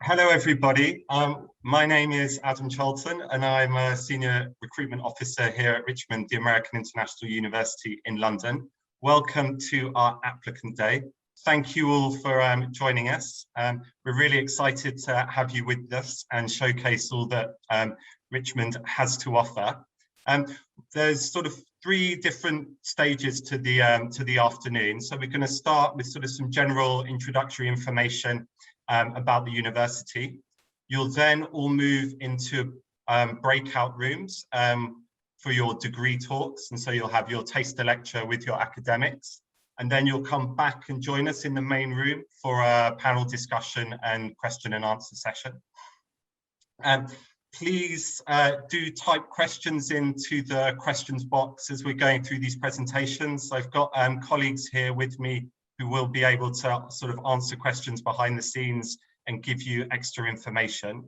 Hello, everybody. My name is Adam Charlton, and I'm a Senior Recruitment Officer here at Richmond, the American International University in London. Welcome to our Applicant Day. Thank you all for joining us. We're really excited to have you with us and showcase all that Richmond has to offer. There's sort of three different stages to the afternoon. So we're going to start with sort of some general introductory information about the university. You'll then all move into breakout rooms for your degree talks. And so you'll have your taster lecture with your academics. And then you'll come back and join us in the main room for a panel discussion and question and answer session. Please do type questions into the questions box as we're going through these presentations. I've got colleagues here with me who will be able to sort of answer questions behind the scenes and give you extra information.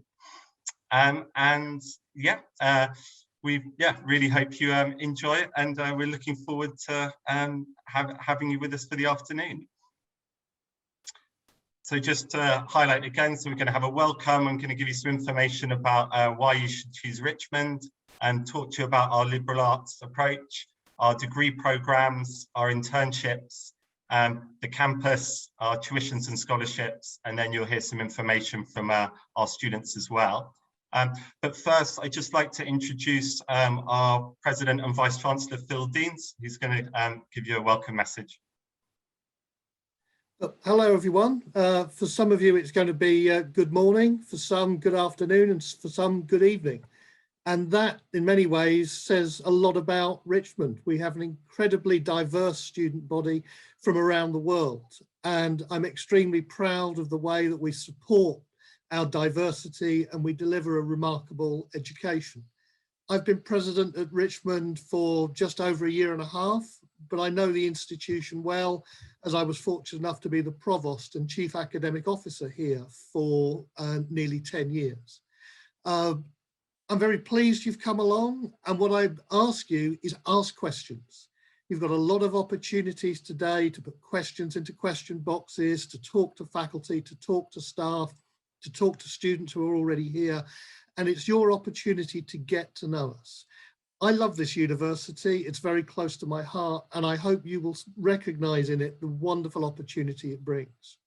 We really hope you enjoy it, and we're looking forward to having you with us for the afternoon. So just to highlight again, so we're going to have a welcome. I'm going to give you some information about why you should choose Richmond and talk to you about our liberal arts approach, our degree programs, our internships, the campus, our tuitions and scholarships, and then you'll hear some information from our students as well. But first, I'd just like to introduce our President and Vice Chancellor, Phil Deans, who's going to give you a welcome message. Hello, everyone. For some of you, it's going to be good morning, for some good afternoon, and for some good evening. And that, in many ways, says a lot about Richmond. We have an incredibly diverse student body from around the world. And I'm extremely proud of the way that we support our diversity and we deliver a remarkable education. I've been president at Richmond for just over a year and a half, but I know the institution well, as I was fortunate enough to be the provost and chief academic officer here for nearly 10 years. I'm very pleased you've come along, and what I ask you is ask questions. You've got a lot of opportunities today to put questions into question boxes, to talk to faculty, to talk to staff, to talk to students who are already here, and it's your opportunity to get to know us. I love this university. It's very close to my heart, and I hope you will recognize in it the wonderful opportunity it brings.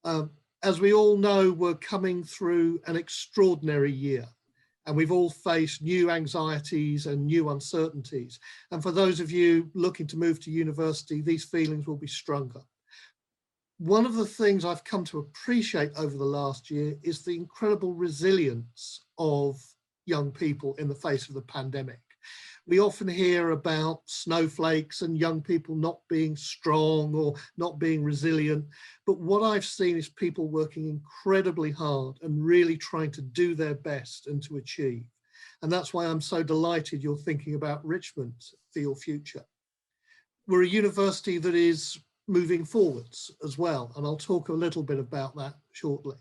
As we all know, we're coming through an extraordinary year, and we've all faced new anxieties and new uncertainties. And for those of you looking to move to university, these feelings will be stronger. One of the things I've come to appreciate over the last year is the incredible resilience of young people in the face of the pandemic. We often hear about snowflakes and young people not being strong or not being resilient. But what I've seen is people working incredibly hard and really trying to do their best and to achieve. And that's why I'm so delighted you're thinking about Richmond for your future. We're a university that is moving forwards as well, and I'll talk a little bit about that shortly.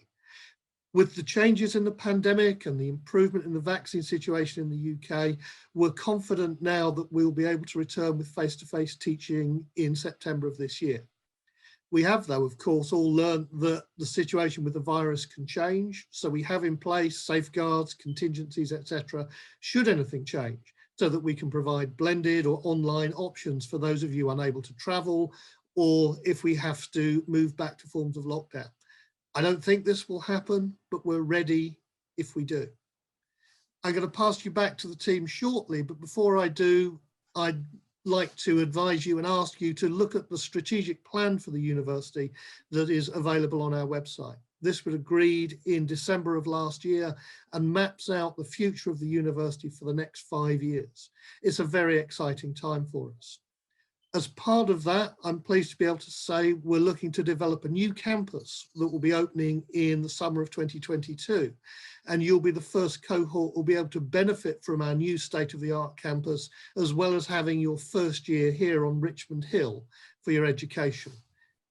With the changes in the pandemic and the improvement in the vaccine situation in the UK, we're confident now that we'll be able to return with face-to-face teaching in September of this year. We have, though, of course, all learned that the situation with the virus can change. So we have in place safeguards, contingencies, etc., should anything change, so that we can provide blended or online options for those of you unable to travel, or if we have to move back to forms of lockdown. I don't think this will happen, but we're ready if we do. I'm going to pass you back to the team shortly, but before I do, I'd like to advise you and ask you to look at the strategic plan for the university that is available on our website. This was agreed in December of last year and maps out the future of the university for the next 5 years. It's a very exciting time for us. As part of that, I'm pleased to be able to say we're looking to develop a new campus that will be opening in the summer of 2022. And you'll be the first cohort who will be able to benefit from our new state-of-the-art campus, as well as having your first year here on Richmond Hill for your education.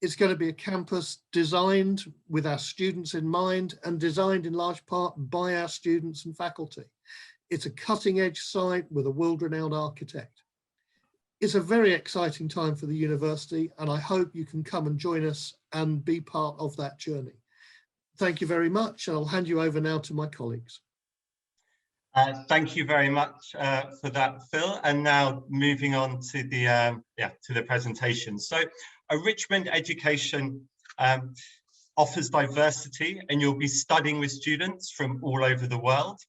It's going to be a campus designed with our students in mind and designed in large part by our students and faculty. It's a cutting-edge site with a world-renowned architect. It's a very exciting time for the university, and I hope you can come and join us and be part of that journey. thank you very much. I'll hand you over now to my colleagues. Thank you very much for that, Phil. And now moving on to the presentation. So a Richmond education offers diversity, and you'll be studying with students from all over the world.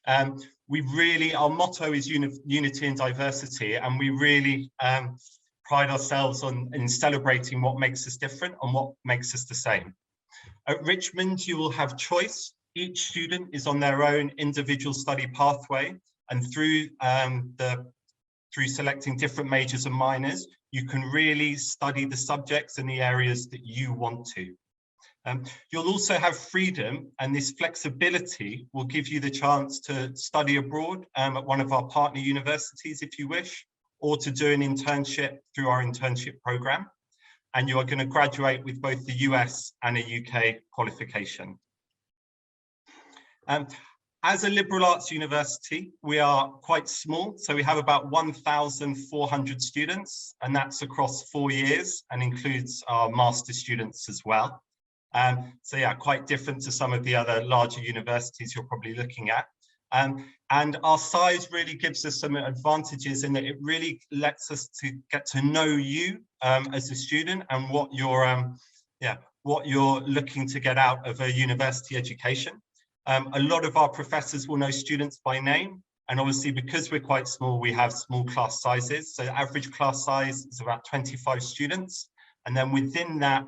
Our motto is unity and diversity, and we really pride ourselves in celebrating what makes us different and what makes us the same. At Richmond, you will have choice. Each student is on their own individual study pathway, and through selecting different majors and minors, you can really study the subjects and the areas that you want to. You'll also have freedom, and this flexibility will give you the chance to study abroad at one of our partner universities if you wish, or to do an internship through our internship program. And you are going to graduate with both the US and a UK qualification. As a liberal arts university, we are quite small, so we have about 1,400 students, and that's across 4 years and includes our master students as well. So yeah, quite different to some of the other larger universities you're probably looking at. And our size really gives us some advantages in that it really lets us to get to know you as a student and what you're looking to get out of a university education. A lot of our professors will know students by name, and obviously because we're quite small, we have small class sizes. So the average class size is about 25 students. And then within that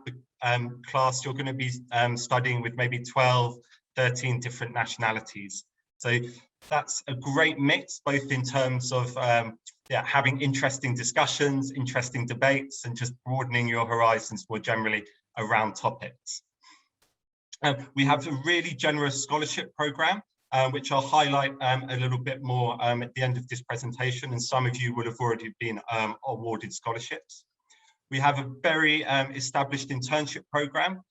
class, you're going to be studying with maybe 12, 13 different nationalities. So that's a great mix, both in terms of having interesting discussions, interesting debates, and just broadening your horizons more generally around topics. We have a really generous scholarship program, which I'll highlight a little bit more at the end of this presentation, and some of you will have already been awarded scholarships. We have a very established internship program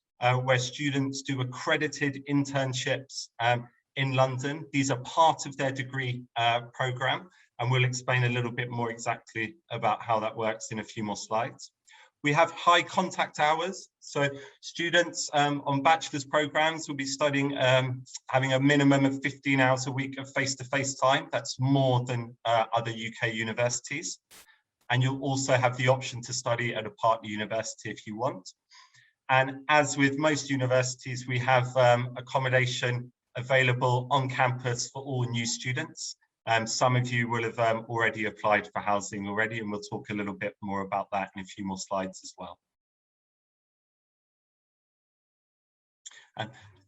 where students do accredited internships in London. These are part of their degree program, and we'll explain a little bit more exactly about how that works in a few more slides. We have high contact hours, so students on bachelor's programs will be studying, having a minimum of 15 hours a week of face-to-face time. That's more than other UK universities. And you'll also have the option to study at a partner university if you want. And as with most universities, we have accommodation available on campus for all new students. Some of you will have already applied for housing already, and we'll talk a little bit more about that in a few more slides as well.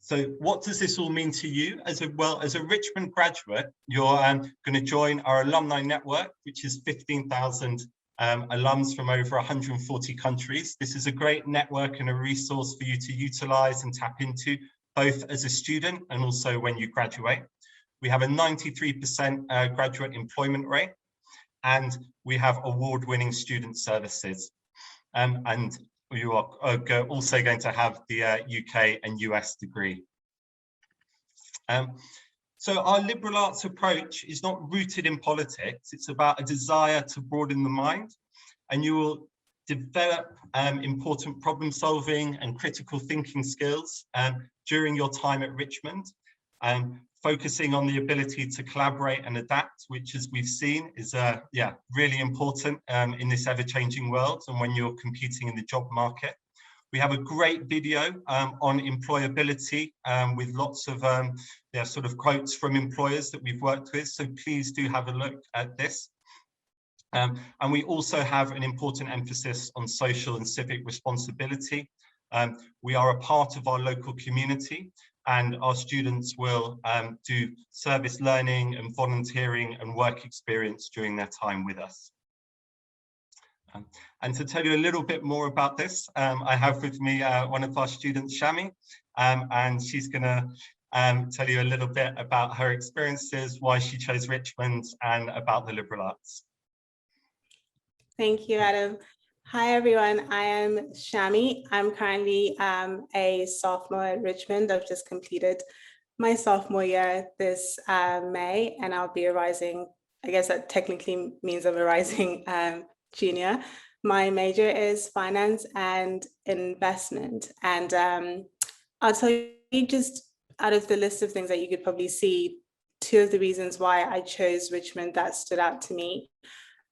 So what does this all mean to you? As a Richmond graduate, you're going to join our alumni network, which is 15,000 alums from over 140 countries. This is a great network and a resource for you to utilize and tap into, both as a student and also when you graduate. We have a 93% graduate employment rate, and we have award-winning student services. And you are also going to have the UK and US degree. So our liberal arts approach is not rooted in politics. It's about a desire to broaden the mind, and you will develop important problem solving and critical thinking skills during your time at Richmond. Focusing on the ability to collaborate and adapt, which, as we've seen, is really important in this ever-changing world and when you're competing in the job market. We have a great video on employability with lots of sort of quotes from employers that we've worked with, so please do have a look at this. And we also have an important emphasis on social and civic responsibility. We are a part of our local community, and our students will do service learning and volunteering and work experience during their time with us. And to tell you a little bit more about this, I have with me one of our students, Shami, and she's going to tell you a little bit about her experiences, why she chose Richmond, and about the liberal arts. Thank you, Adam. Hi, everyone. I am Shami. I'm currently a sophomore at Richmond. I've just completed my sophomore year this May, and I'll be a rising, I guess that technically means I'm a rising junior. My major is finance and investment. And I'll tell you, just out of the list of things that you could probably see, two of the reasons why I chose Richmond that stood out to me.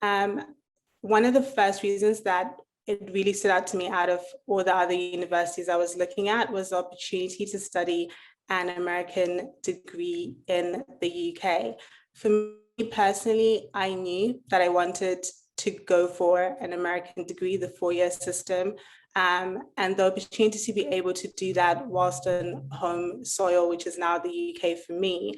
One of the first reasons that it really stood out to me out of all the other universities I was looking at was the opportunity to study an American degree in the UK. For me personally, I knew that I wanted to go for an American degree, the 4-year system, and the opportunity to be able to do that whilst on home soil, which is now the UK for me,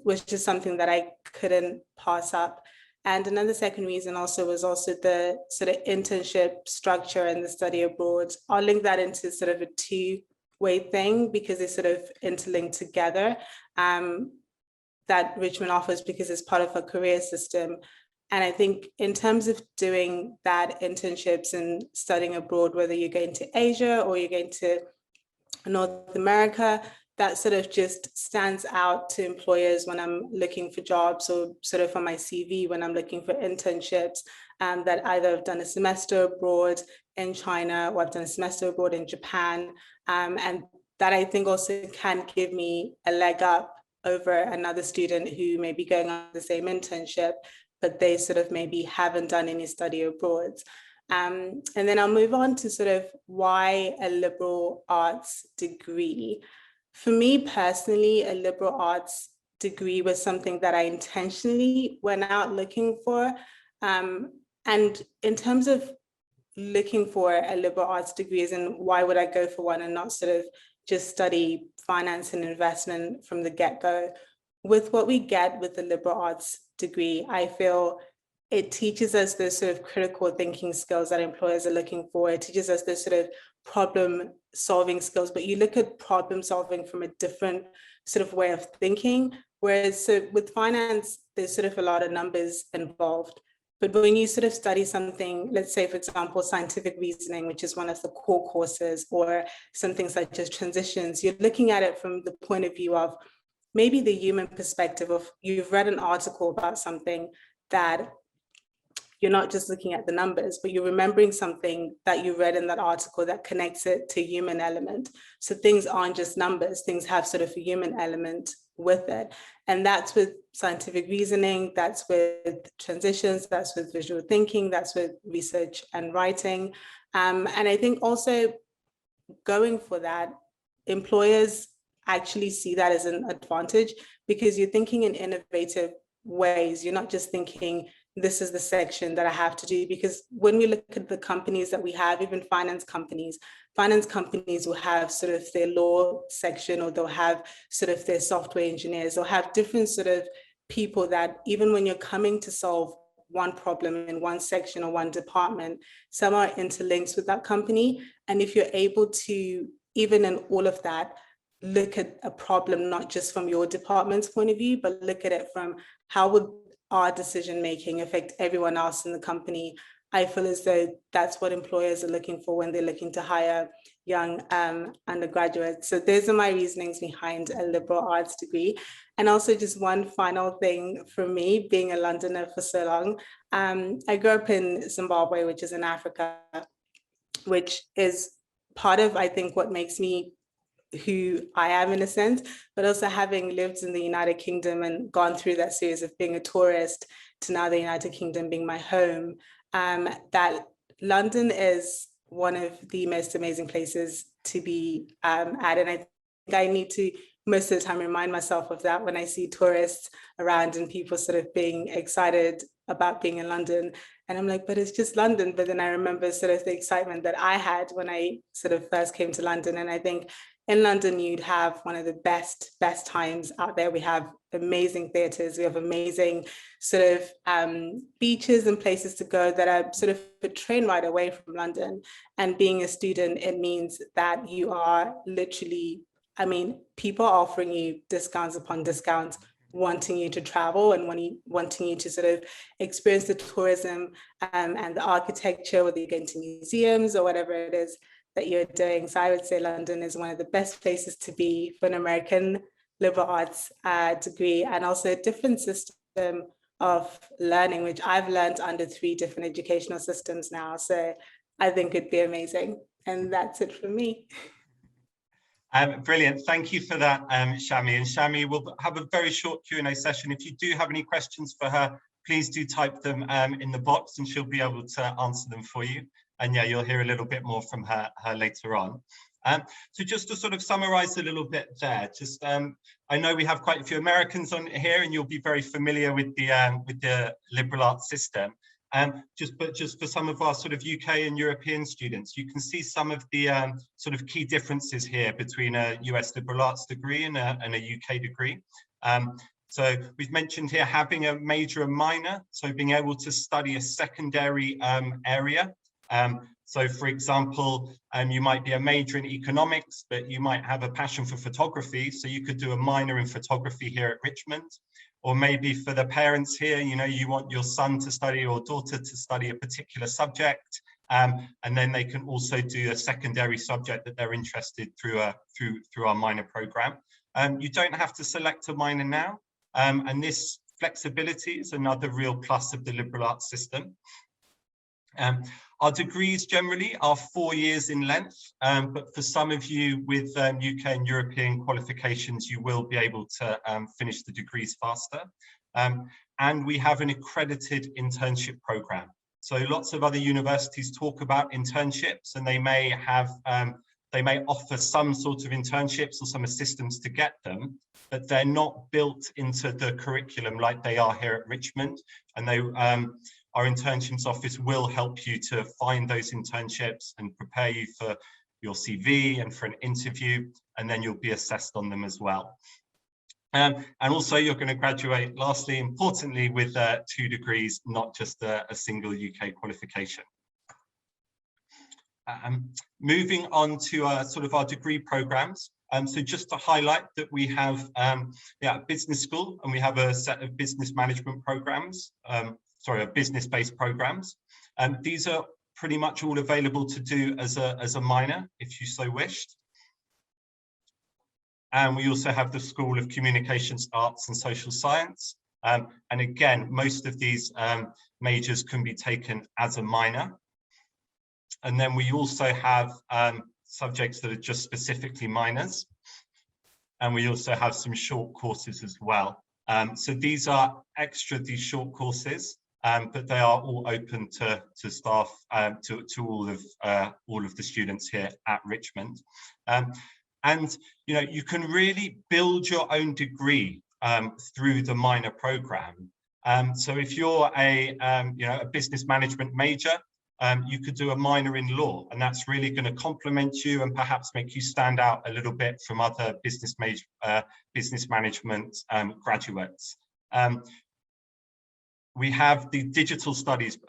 was just something that I couldn't pass up. And another second reason also was also the sort of internship structure and the study abroad. I'll link that into sort of a two-way thing because they sort of interlink together, that Richmond offers because it's part of a career system. And I think in terms of doing that internships and studying abroad, whether you're going to Asia or you're going to North America, that sort of just stands out to employers when I'm looking for jobs, or sort of on my CV when I'm looking for internships, that either have done a semester abroad in China or I've done a semester abroad in Japan. And that I think also can give me a leg up over another student who may be going on the same internship, but they sort of maybe haven't done any study abroad. And then I'll move on to sort of why a liberal arts degree. For me personally, a liberal arts degree was something that I intentionally went out looking for. And in terms of looking for a liberal arts degree, and why would I go for one and not sort of just study finance and investment from the get-go? With what we get with the liberal arts degree, I feel it teaches us those sort of critical thinking skills that employers are looking for. It teaches us those sort of problem solving skills, but you look at problem solving from a different sort of way of thinking. Whereas so with finance, there's sort of a lot of numbers involved. But when you sort of study something, let's say, for example, scientific reasoning, which is one of the core courses, or something such as transitions, you're looking at it from the point of view of maybe the human perspective of you've read an article about something that you're not just looking at the numbers, but you're remembering something that you read in that article that connects it to human element. So things aren't just numbers, things have sort of a human element with it. And that's with scientific reasoning, that's with transitions, that's with visual thinking, that's with research and writing. And I think also going for that, employers actually see that as an advantage because you're thinking in innovative ways. You're not just thinking, this is the section that I have to do, because when we look at the companies that we have, even finance companies will have sort of their law section, or they'll have sort of their software engineers, they'll have different sort of people that even when you're coming to solve one problem in one section or one department, some are interlinked with that company. And if you're able to, even in all of that, look at a problem, not just from your department's point of view, but look at it from how would our decision making affect everyone else in the company, I feel as though that's what employers are looking for when they're looking to hire young undergraduates. So those are my reasonings behind a liberal arts degree. And also just one final thing for me, being a Londoner for so long, I grew up in Zimbabwe, which is in Africa, which is part of, I think, what makes me who I am in a sense, but also having lived in the United Kingdom and gone through that series of being a tourist to now the United Kingdom being my home, that London is one of the most amazing places to be at. And I think I need to most of the time remind myself of that when I see tourists around and people sort of being excited about being in London. And I'm like, but it's just London. But then I remember sort of the excitement that I had when I sort of first came to London. And I think in London, you'd have one of the best times out there. We have amazing theatres, we have amazing sort of beaches and places to go that are sort of a train ride away from London. And being a student, it means that you are literally, I mean, people are offering you discounts upon discounts, wanting you to travel and wanting you to sort of experience the tourism and the architecture, whether you're going to museums or whatever it is that you're doing. So I would say London is one of the best places to be for an American liberal arts degree, and also a different system of learning, which I've learned under 3 different educational systems now. So I think it'd be amazing. And that's it for me. Brilliant. Thank you for that, Shami. And Shami will have a very short Q&A session. If you do have any questions for her, please do type them in the box and she'll be able to answer them for you. And yeah, you'll hear a little bit more from her later on. So just to sort of summarize a little bit there, just I know we have quite a few Americans on here and you'll be very familiar with the liberal arts system. But just for some of our sort of UK and European students, you can see some of the sort of key differences here between a US liberal arts degree and a UK degree. So we've mentioned here having a major and minor, so being able to study a secondary area. So for example, you might be a major in economics, but you might have a passion for photography. So you could do a minor in photography here at Richmond. Or maybe for the parents here, you know, you want your son to study or daughter to study a particular subject. And then they can also do a secondary subject that they're interested through our minor program. You don't have to select a minor now. And this flexibility is another real plus of the liberal arts system. Our degrees generally are 4 years in length, but for some of you with UK and European qualifications, you will be able to finish the degrees faster. And we have an accredited internship program. So lots of other universities talk about internships and they may offer some sort of internships or some assistance to get them, but they're not built into the curriculum like they are here at Richmond. And our internships office will help you to find those internships and prepare you for your CV and for an interview, and then you'll be assessed on them as well. And also you're going to graduate, lastly, importantly, with 2 degrees, not just a single UK qualification. Moving on to sort of our degree programs. So just to highlight that we have a business school and we have a set of business management programs. Business-based programs. These are pretty much all available to do as a minor, if you so wished. And we also have the School of Communications, Arts and Social Science. And again, most of these majors can be taken as a minor. And then we also have subjects that are just specifically minors. And we also have some short courses as well. So these are these short courses. But they are all open to staff, to all of the students here at Richmond. And you know, you can really build your own degree through the minor program. So if you're a business management major, you could do a minor in law, and that's really going to complement you and perhaps make you stand out a little bit from other business management graduates. We have the digital studies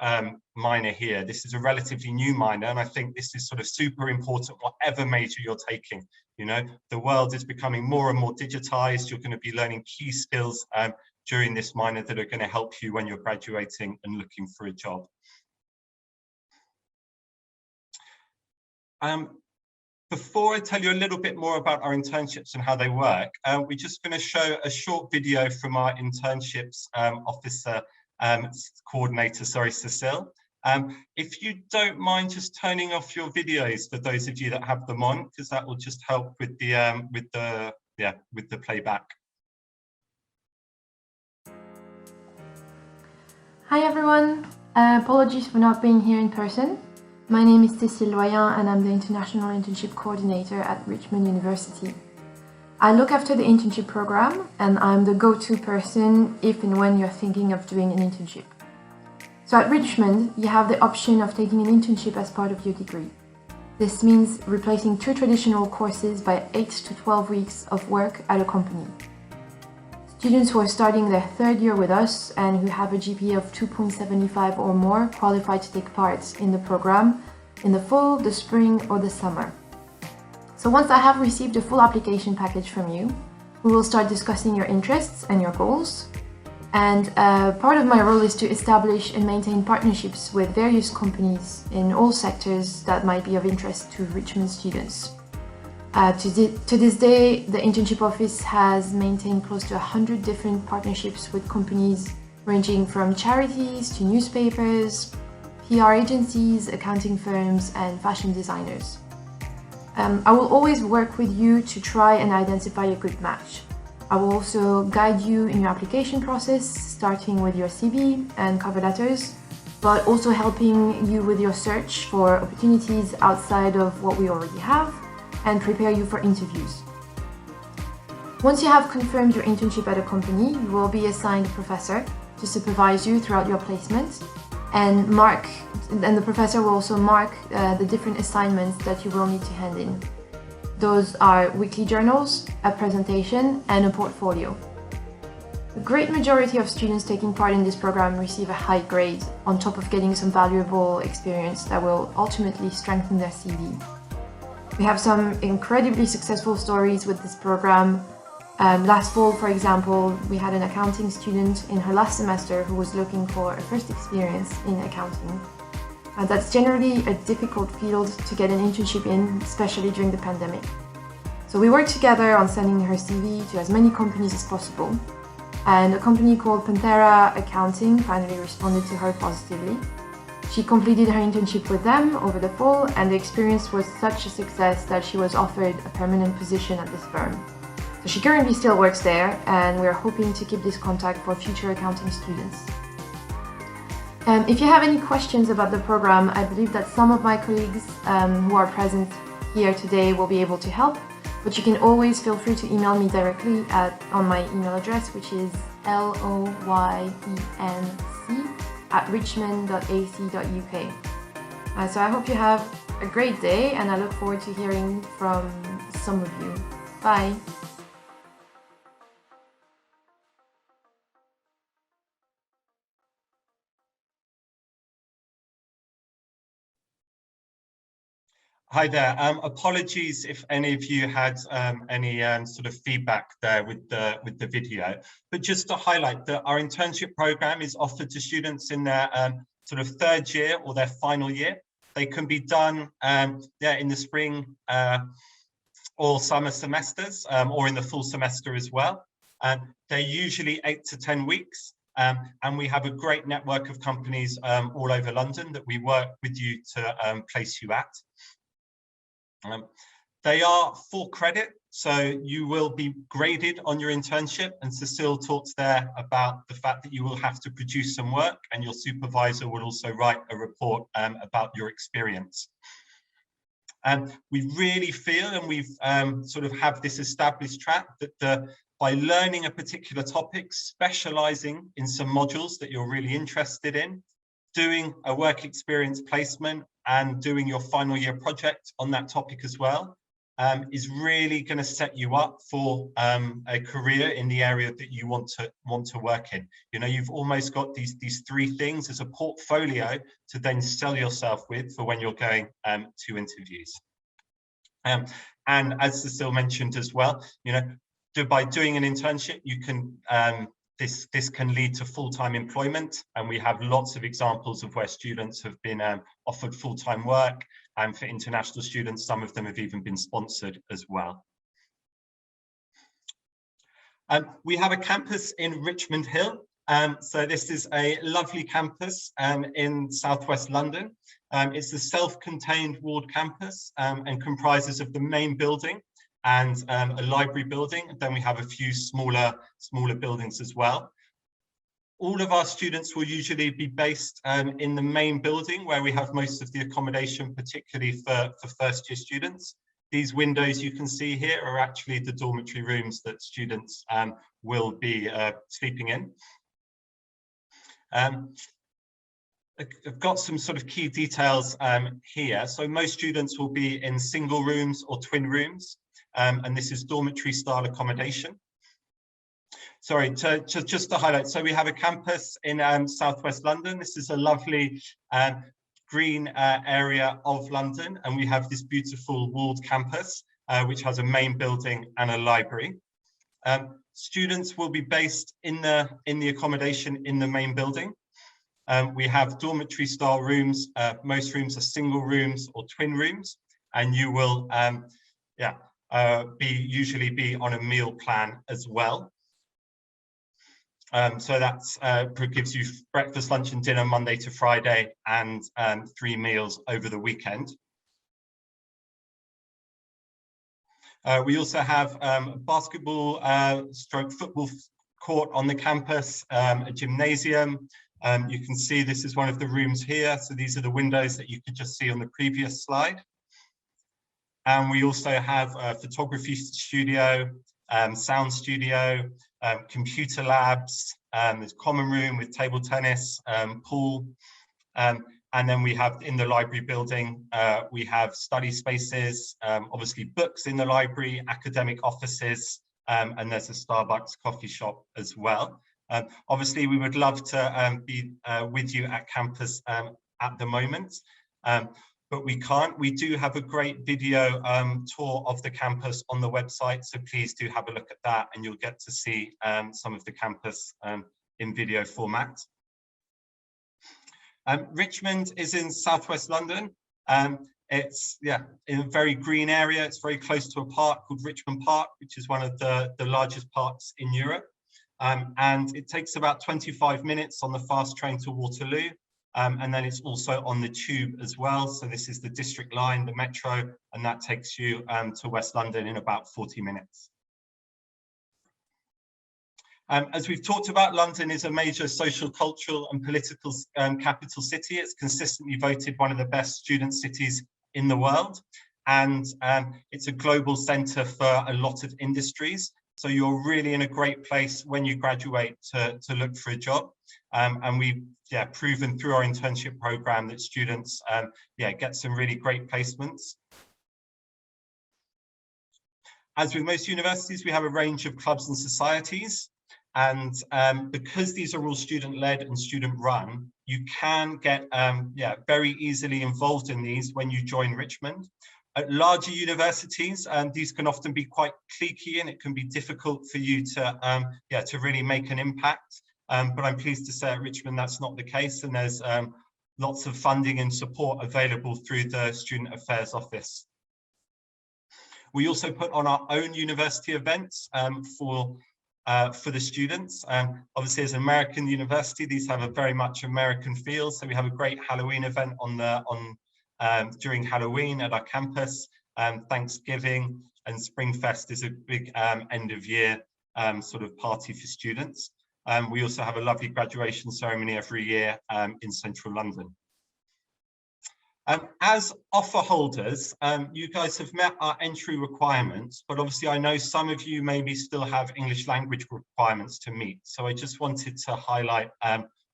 minor here. This is a relatively new minor, and I think this is sort of super important, whatever major you're taking. You know, the world is becoming more and more digitized. You're going to be learning key skills during this minor that are going to help you when you're graduating and looking for a job. Before I tell you a little bit more about our internships and how they work, we're just going to show a short video from our internships officer, coordinator, Cecile. If you don't mind just turning off your videos for those of you that have them on, because that will just help with the playback. Hi everyone, apologies for not being here in person. My name is Cécile Loyen and I'm the International Internship Coordinator at Richmond University. I look after the internship program and I'm the go-to person if and when you're thinking of doing an internship. So at Richmond, you have the option of taking an internship as part of your degree. This means replacing 2 traditional courses by 8 to 12 weeks of work at a company. Students who are starting their 3rd year with us and who have a GPA of 2.75 or more qualify to take part in the program in the fall, the spring or the summer. So once I have received a full application package from you, we will start discussing your interests and your goals. And part of my role is to establish and maintain partnerships with various companies in all sectors that might be of interest to Richmond students. To this day, the internship office has maintained close to 100 different partnerships with companies ranging from charities to newspapers, PR agencies, accounting firms, and fashion designers. I will always work with you to try and identify a good match. I will also guide you in your application process, starting with your CV and cover letters, but also helping you with your search for opportunities outside of what we already have and prepare you for interviews. Once you have confirmed your internship at a company, you will be assigned a professor to supervise you throughout your placement, and the professor will also mark the different assignments that you will need to hand in. Those are weekly journals, a presentation, and a portfolio. The great majority of students taking part in this program receive a high grade on top of getting some valuable experience that will ultimately strengthen their CV. We have some incredibly successful stories with this program. Last fall, for example, we had an accounting student in her last semester who was looking for a first experience in accounting. That's generally a difficult field to get an internship in, especially during the pandemic. So we worked together on sending her CV to as many companies as possible. And a company called Panthera Accounting finally responded to her positively. She completed her internship with them over the fall, and the experience was such a success that she was offered a permanent position at this firm. So she currently still works there, and we're hoping to keep this contact for future accounting students. If you have any questions about the program, I believe that some of my colleagues who are present here today will be able to help, but you can always feel free to email me directly on my email address, which is loyenc@richmond.ac.uk. So I hope you have a great day, and I look forward to hearing from some of you. Bye. Hi there. Apologies if any of you had any sort of feedback there with the video, but just to highlight that our internship program is offered to students in their sort of third year or their final year. They can be done in the spring or summer semesters, or in the full semester as well. They're usually 8 to 10 weeks. And we have a great network of companies all over London that we work with you to place you at. They are full credit, so you will be graded on your internship, and Cecile talks there about the fact that you will have to produce some work, and your supervisor will also write a report about your experience. And we really feel, and we've sort of have this established track, that by learning a particular topic, specializing in some modules that you're really interested in, doing a work experience placement and doing your final year project on that topic as well, is really going to set you up for a career in the area that you want to work in. You know, you've almost got these three things as a portfolio to then sell yourself with for when you're going to interviews. And as Cecile mentioned as well, you know, by doing an internship, you can this can lead to full-time employment, and we have lots of examples of where students have been offered full-time work, and for international students, some of them have even been sponsored as well. We have a campus in Richmond Hill. So this is a lovely campus in southwest London. It's a self-contained walled campus and comprises of the main building and a library building. Then we have a few smaller buildings as well. All of our students will usually be based in the main building, where we have most of the accommodation, particularly for first year students. These windows you can see here are actually the dormitory rooms that students will be sleeping in. I've got some sort of key details here. So most students will be in single rooms or twin rooms. And this is dormitory style accommodation. Sorry, just to highlight, so we have a campus in southwest London. This is a lovely green area of London, and we have this beautiful walled campus, which has a main building and a library. Students will be based in the accommodation in the main building. We have dormitory style rooms. Most rooms are single rooms or twin rooms, and you will usually be on a meal plan as well. So that's gives you breakfast, lunch and dinner Monday to Friday, and 3 meals over the weekend. We also have a basketball stroke football court on the campus, a gymnasium. You can see this is one of the rooms here. So these are the windows that you could just see on the previous slide. And we also have a photography studio, sound studio, computer labs, there's common room with table tennis, pool. And then we have in the library building, we have study spaces, obviously books in the library, academic offices, and there's a Starbucks coffee shop as well. Obviously, we would love to be with you at campus at the moment, but we can't. We do have a great video tour of the campus on the website, so please do have a look at that and you'll get to see some of the campus in video format. Richmond is in southwest London. It's in a very green area. It's very close to a park called Richmond Park, which is one of the largest parks in Europe. And it takes about 25 minutes on the fast train to Waterloo. And then it's also on the tube as well. So this is the District Line, the Metro, and that takes you to West London in about 40 minutes. As we've talked about, London is a major social, cultural and political capital city. It's consistently voted one of the best student cities in the world. And it's a global centre for a lot of industries. So you're really in a great place when you graduate to look for a job. And we've proven through our internship programme that students get some really great placements. As with most universities, we have a range of clubs and societies. And because these are all student-led and student-run, you can get very easily involved in these when you join Richmond. At larger universities, these can often be quite cliquey and it can be difficult for you to really make an impact. But I'm pleased to say at Richmond that's not the case, and there's lots of funding and support available through the Student Affairs Office. We also put on our own university events for the students. Obviously, as an American university, these have a very much American feel. So we have a great Halloween event during Halloween at our campus. Thanksgiving and Springfest is a big end of year sort of party for students. We also have a lovely graduation ceremony every year in central London. As offer holders, you guys have met our entry requirements, but obviously I know some of you maybe still have English language requirements to meet. So I just wanted to highlight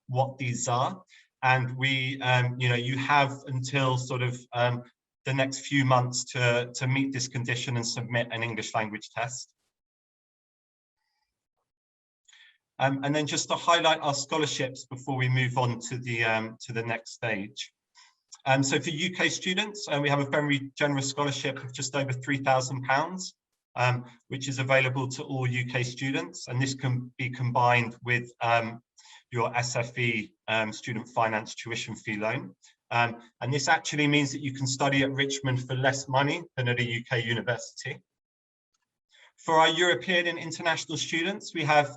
what these are. And we, you have until sort of the next few months to meet this condition and submit an English language test. And then just to highlight our scholarships before we move on to the next stage. So for UK students, we have a very generous scholarship of just over £3,000, which is available to all UK students. And this can be combined with your SFE student finance tuition fee loan. And this actually means that you can study at Richmond for less money than at a UK university. For our European and international students, we have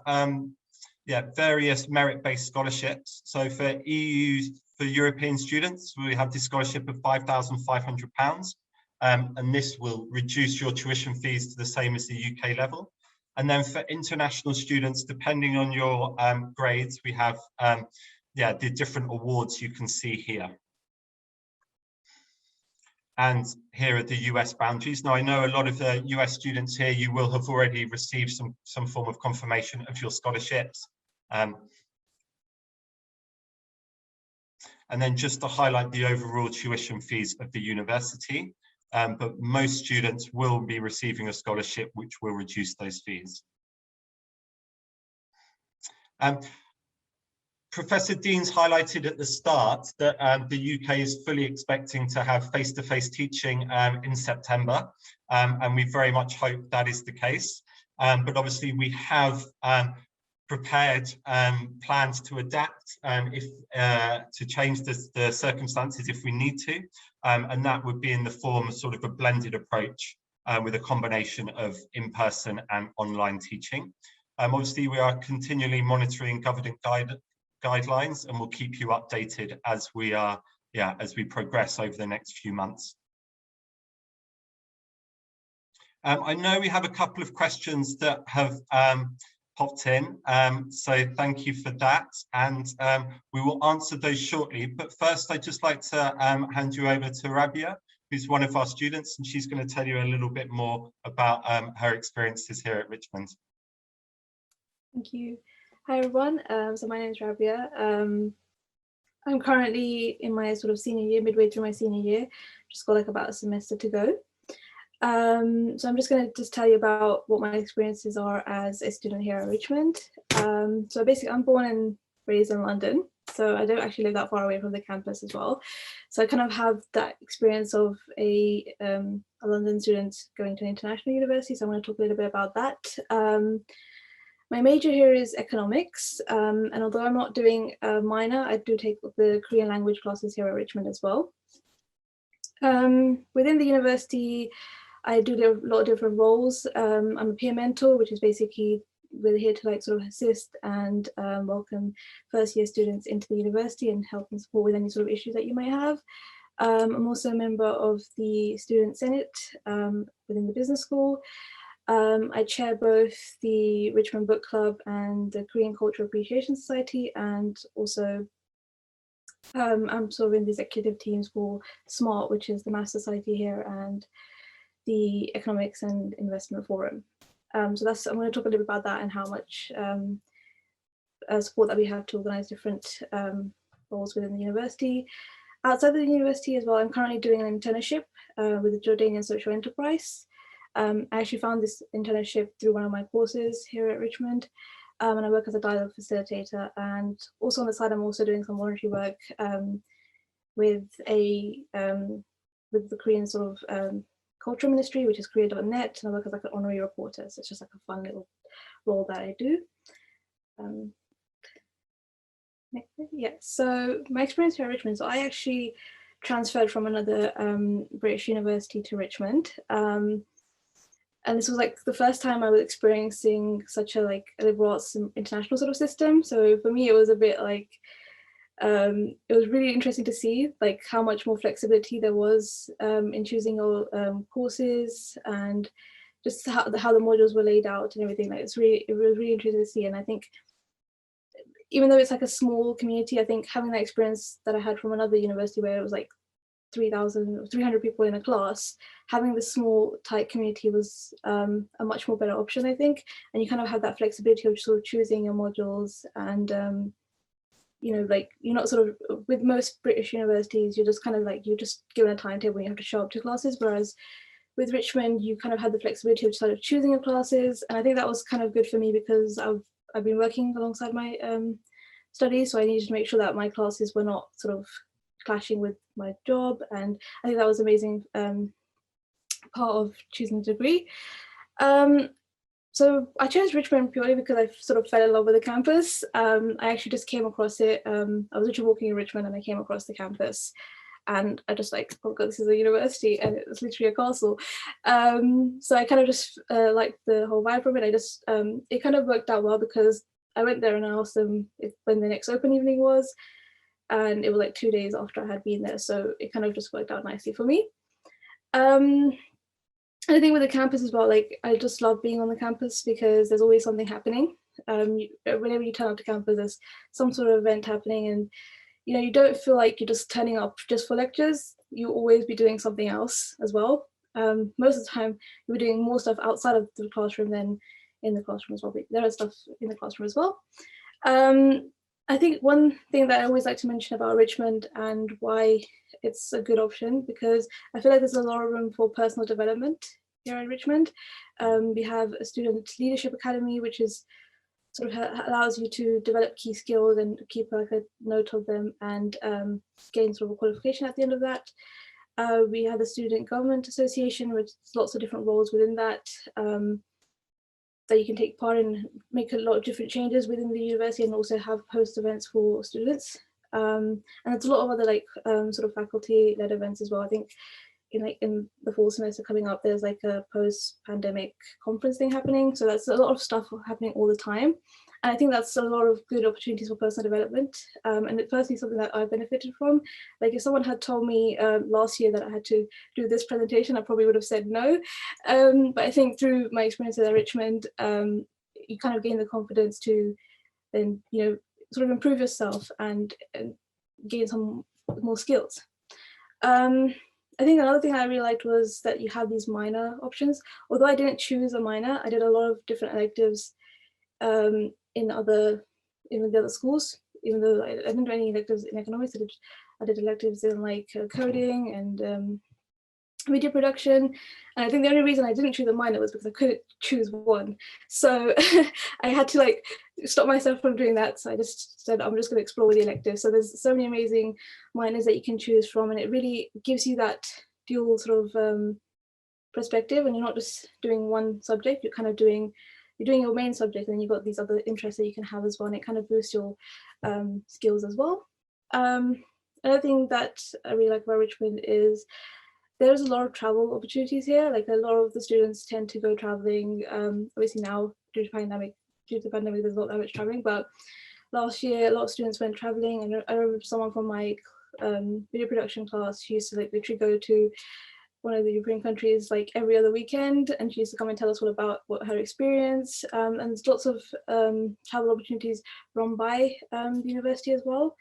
various merit-based scholarships. So for European students, we have this scholarship of £5,500, and this will reduce your tuition fees to the same as the UK level. And then for international students, depending on your grades, we have the different awards you can see here. And here are the US boundaries. Now, I know a lot of the US students here, you will have already received some form of confirmation of your scholarships. And then just to highlight the overall tuition fees of the university, but most students will be receiving a scholarship which will reduce those fees. Professor Dean's highlighted at the start that the UK is fully expecting to have face-to-face teaching in September, and we very much hope that is the case. But obviously we have prepared plans to adapt to change the circumstances if we need to, and that would be in the form of sort of a blended approach with a combination of in-person and online teaching. Obviously we are continually monitoring government guidelines, and we'll keep you updated as we progress over the next few months. I know we have a couple of questions that have popped in, so thank you for that, and we will answer those shortly. But first, I'd just like to hand you over to Rabia, who's one of our students, and she's going to tell you a little bit more about her experiences here at Richmond. Thank you. Hi everyone, so my name is Rabia. I'm currently in my sort of senior year, midway through my senior year, just got like about a semester to go. So I'm just going to tell you about what my experiences are as a student here at Richmond. So basically I'm born and raised in London, so I don't actually live that far away from the campus as well. So I kind of have that experience of a London student going to an international university, so I'm going to talk a little bit about that. My major here is economics, and although I'm not doing a minor, I do take the Korean language classes here at Richmond as well. Within the university, I do a lot of different roles. I'm a peer mentor, which is basically we're here to like sort of assist and welcome first year students into the university and help and support with any sort of issues that you may have. I'm also a member of the Student Senate within the business school. I chair both the Richmond Book Club and the Korean Cultural Appreciation Society, and also I'm sort of in the executive teams for SMART, which is the Math Society here, and the Economics and Investment Forum. So that's, I'm going to talk a little bit about that and how much support that we have to organise different roles within the university. Outside of the university as well, I'm currently doing an internship with the Jordanian Social Enterprise. I actually found this internship through one of my courses here at Richmond, and I work as a dialogue facilitator, and also on the side I'm also doing some voluntary work with the Korean sort of cultural ministry, which is korea.net, and I work as like an honorary reporter, so it's just like a fun little role that I do. Yeah, so my experience here at Richmond, so I actually transferred from another British university to Richmond. And this was like the first time I was experiencing such a like a liberal arts international sort of system. So for me, it was a bit like, it was really interesting to see like how much more flexibility there was in choosing your courses, and just how the modules were laid out and everything. Like it was really interesting to see. And I think even though it's like a small community, I think having that experience that I had from another university where it was like 300 people in a class, having this small tight community was a much more better option, I think. And you kind of have that flexibility of sort of choosing your modules, and you know, like you're not sort of, with most British universities, you're just kind of like, you're just given a timetable and you have to show up to classes, whereas with Richmond you kind of had the flexibility of sort of choosing your classes. And I think that was kind of good for me because I've been working alongside my studies, so I needed to make sure that my classes were not sort of clashing with my job, and I think that was an amazing part of choosing the degree. So I chose Richmond purely because I sort of fell in love with the campus. I actually just came across it. I was literally walking in Richmond and I came across the campus, and I just like, oh god, this is a university and it's literally a castle. So I kind of just liked the whole vibe from it. I just it kind of worked out well because I went there and I asked them when the next open evening was, and it was like 2 days after I had been there, so it kind of just worked out nicely for me. I think with the campus as well, like I just love being on the campus because there's always something happening. Whenever you turn up to campus, there's some sort of event happening, and you know, you don't feel like you're just turning up just for lectures. You'll always be doing something else as well. Most of the time you're doing more stuff outside of the classroom than in the classroom as well, but there is stuff in the classroom as well. I think one thing that I always like to mention about Richmond and why it's a good option, because I feel like there's a lot of room for personal development here in Richmond. We have a student leadership academy, which is sort of allows you to develop key skills and keep like a note of them, and gain sort of a qualification at the end of that. We have the Student Government Association, which is lots of different roles within that. That you can take part in, make a lot of different changes within the university, and also have host events for students. And there's a lot of other like sort of faculty-led events as well. I think in the fall semester coming up, there's like a post-pandemic conference thing happening. So that's a lot of stuff happening all the time. And I think that's a lot of good opportunities for personal development. And it's personally something that I benefited from. Like if someone had told me last year that I had to do this presentation, I probably would have said no. But I think through my experience at Richmond, you kind of gain the confidence to then, sort of improve yourself and gain some more skills. I think another thing I really liked was that you have these minor options. Although I didn't choose a minor, I did a lot of different electives in the other schools. Even though I didn't do any electives in economics, I did electives in like coding and media production. And I think the only reason I didn't choose a minor was because I couldn't choose one. So I had to like stop myself from doing that. So I just said, I'm just going to explore the elective. So there's so many amazing minors that you can choose from. And it really gives you that dual sort of perspective. And you're not just doing one subject, you're kind of doing your main subject, and you've got these other interests that you can have as well. And it kind of boosts your skills as well. Another thing that I really like about Richmond is there's a lot of travel opportunities here. Like a lot of the students tend to go traveling. Obviously now due to the pandemic, there's not that much traveling, but last year a lot of students went traveling. And I remember someone from my video production class, she used to like literally go to one of the European countries like every other weekend, and she used to come and tell us all about what her experience. And there's lots of travel opportunities run by the university as well.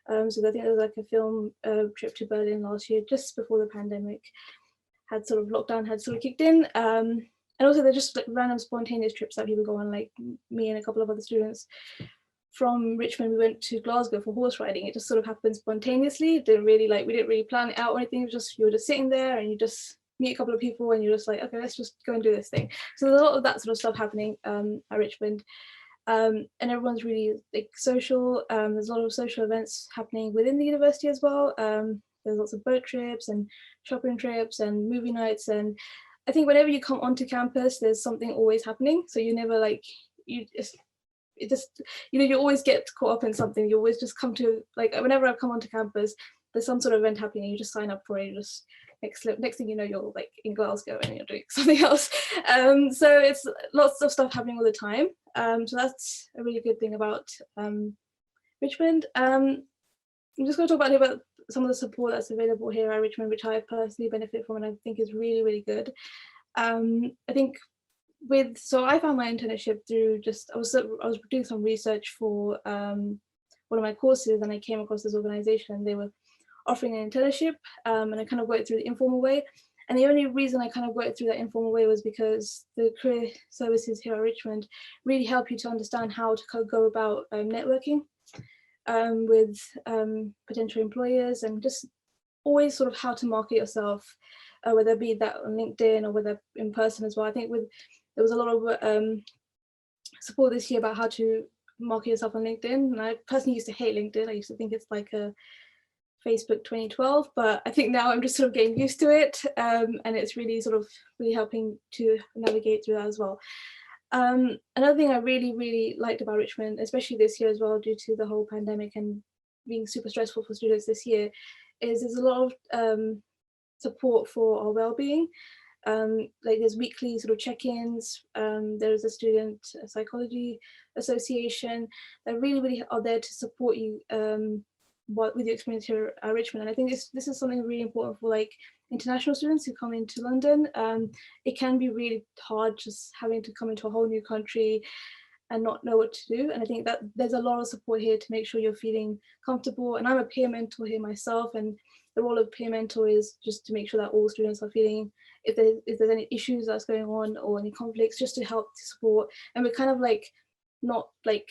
So I think there was like a film trip to Berlin last year, just before the pandemic had sort of lockdown had sort of kicked in. And also they're just like random spontaneous trips that people go on, like me and a couple of other students from Richmond, we went to Glasgow for horse riding. It just sort of happened spontaneously. We didn't really plan it out or anything. It was just, you were just sitting there and you just meet a couple of people and you're just like, okay, let's just go and do this thing. So there's a lot of that sort of stuff happening at Richmond. And everyone's really like social. There's a lot of social events happening within the university as well. There's lots of boat trips and shopping trips and movie nights. And I think whenever you come onto campus, there's something always happening. So you never like, you always get caught up in something. You always just come to, like, whenever I've come onto campus, there's some sort of event happening. You just sign up for it. You just next thing you know, you're like in Glasgow and you're doing something else. So it's lots of stuff happening all the time. So that's a really good thing about Richmond. I'm just going to talk about some of the support that's available here at Richmond, which I personally benefit from and I think is really, really good. I think so I found my internship through I was doing some research for one of my courses, and I came across this organization and they were offering an internship, and I kind of worked through the informal way. And the only reason I kind of worked through that informal way was because the career services here at Richmond really help you to understand how to go about networking with potential employers, and just always sort of how to market yourself, whether it be that on LinkedIn or whether in person as well. I think there was a lot of support this year about how to market yourself on LinkedIn. And I personally used to hate LinkedIn. I used to think it's like a Facebook 2012, but I think now I'm just sort of getting used to it, and it's really helping to navigate through that as well. Another thing I really liked about Richmond, especially this year as well, due to the whole pandemic and being super stressful for students this year, is there's a lot of support for our well-being. Like there's weekly sort of check-ins. There's a student psychology association that really are there to support you with your experience here at Richmond. And I think this is something really important for like international students who come into London. It can be really hard just having to come into a whole new country and not know what to do. And I think that there's a lot of support here to make sure you're feeling comfortable. And I'm a peer mentor here myself, and the role of peer mentor is just to make sure that all students are feeling, if there's any issues that's going on or any conflicts, just to help to support. And we're kind of like not like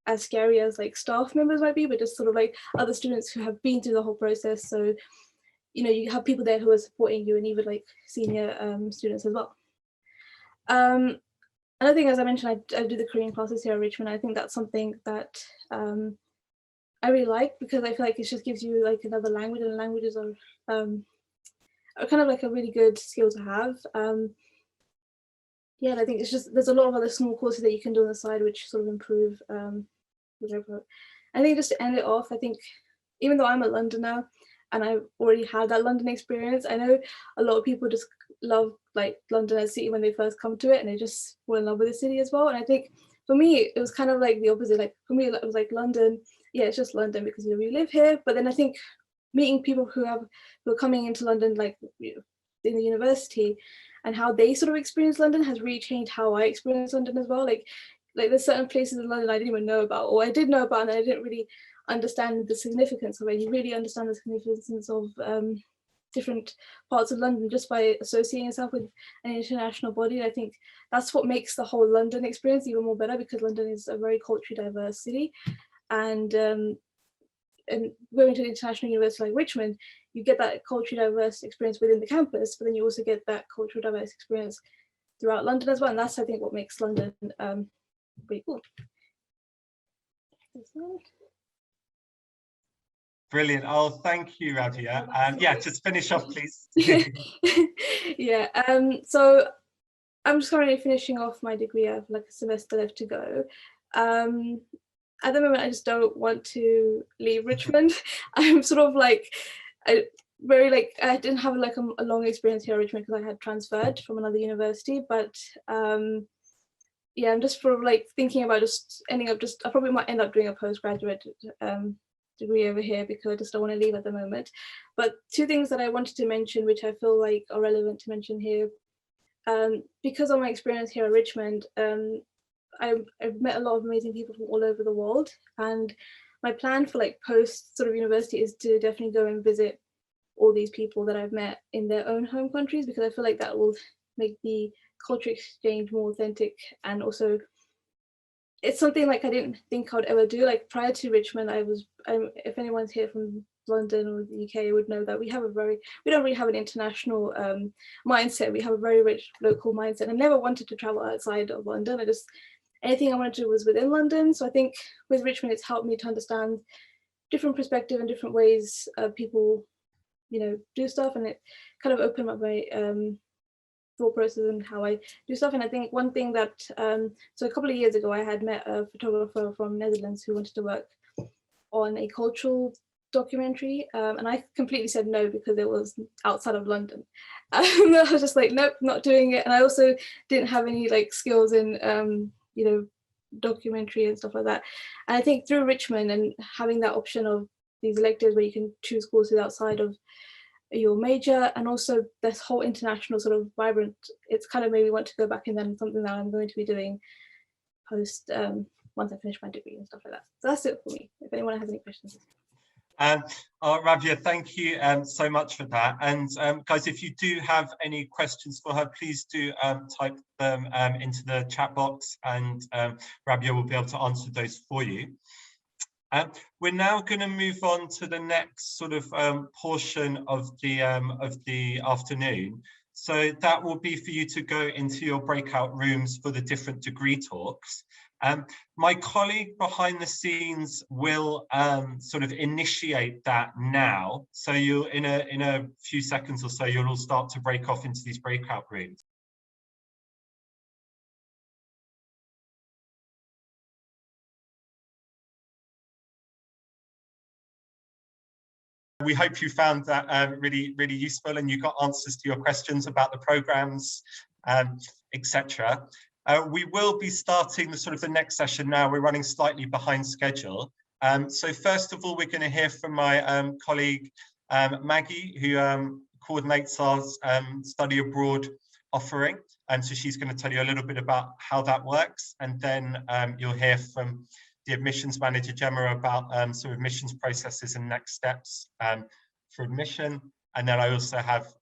as scary as like staff members might be, but just sort of like other students who have been through the whole process. So, you know, you have people there who are supporting you, and even like senior students as well. Another thing, as I mentioned, I do the Korean classes here at Richmond. I think that's something that I really like, because I feel like it just gives you like another language, and languages are kind of like a really good skill to have. Yeah, and I think it's just, there's a lot of other small courses that you can do on the side which sort of improve whatever. I think just to end it off, I think even though I'm a Londoner, and I already had that London experience. I know a lot of people just love like London as a city when they first come to it, and they just fall in love with the city as well. And I think for me, it was kind of like the opposite. Like for me, it was like London, yeah, it's just London because we live here. But then I think meeting people who are coming into London, like in the university, and how they sort of experience London has really changed how I experience London as well. Like there's certain places in London I didn't even know about, or I did know about, and I didn't really understand the significance of it. You really understand the significance of different parts of London just by associating yourself with an international body. I think that's what makes the whole London experience even more better, because London is a very culturally diverse city, and going to an international university like Richmond, you get that culturally diverse experience within the campus, but then you also get that culturally diverse experience throughout London as well. And that's, I think, what makes London pretty cool. Brilliant. Oh, thank you, Rabia. Yeah, just finish off, please. Yeah, so I'm just currently finishing off my degree. I have like a semester left to go. At the moment, I just don't want to leave Richmond. I'm sort of like, I didn't have like a long experience here at Richmond because I had transferred from another university, but yeah, I'm just sort of like thinking about just ending up I probably might end up doing a postgraduate degree over here because I just don't want to leave at the moment. But two things that I wanted to mention, which I feel like are relevant to mention here, because of my experience here at Richmond, I've met a lot of amazing people from all over the world, and my plan for like post sort of university is to definitely go and visit all these people that I've met in their own home countries, because I feel like that will make the culture exchange more authentic. And also it's something like I didn't think I would ever do. Like prior to Richmond, if anyone's here from London or the UK would know that we don't really have an international mindset. We have a very rich local mindset. I never wanted to travel outside of London. Anything I wanted to do was within London. So I think with Richmond, it's helped me to understand different perspective and different ways people, do stuff, and it kind of opened up my thought process and how I do stuff. And I think one thing that, so a couple of years ago, I had met a photographer from Netherlands who wanted to work on a cultural documentary, and I completely said no because it was outside of London. I was just like, nope, not doing it. And I also didn't have any like skills in, documentary and stuff like that. And I think through Richmond and having that option of these electives where you can choose courses outside of your major, and also this whole international sort of vibrant, it's kind of made me want to go back, and then something that I'm going to be doing post once I finish my degree and stuff like that. So that's it for me, if anyone has any questions. Rabia, thank you so much for that. And guys, if you do have any questions for her, please do type them into the chat box, and Rabia will be able to answer those for you. We're now going to move on to the next sort of portion of the afternoon. So that will be for you to go into your breakout rooms for the different degree talks. My colleague behind the scenes will sort of initiate that now. So you'll in a few seconds or so, you'll all start to break off into these breakout rooms. We hope you found that really, really useful, and you got answers to your questions about the programs, etc. We will be starting the next session now. We're running slightly behind schedule. So first of all, we're going to hear from my colleague Maggie, who coordinates our study abroad offering, and so she's going to tell you a little bit about how that works, and then you'll hear from the admissions manager, Gemma, about sort of admissions processes and next steps for admission. And then I also have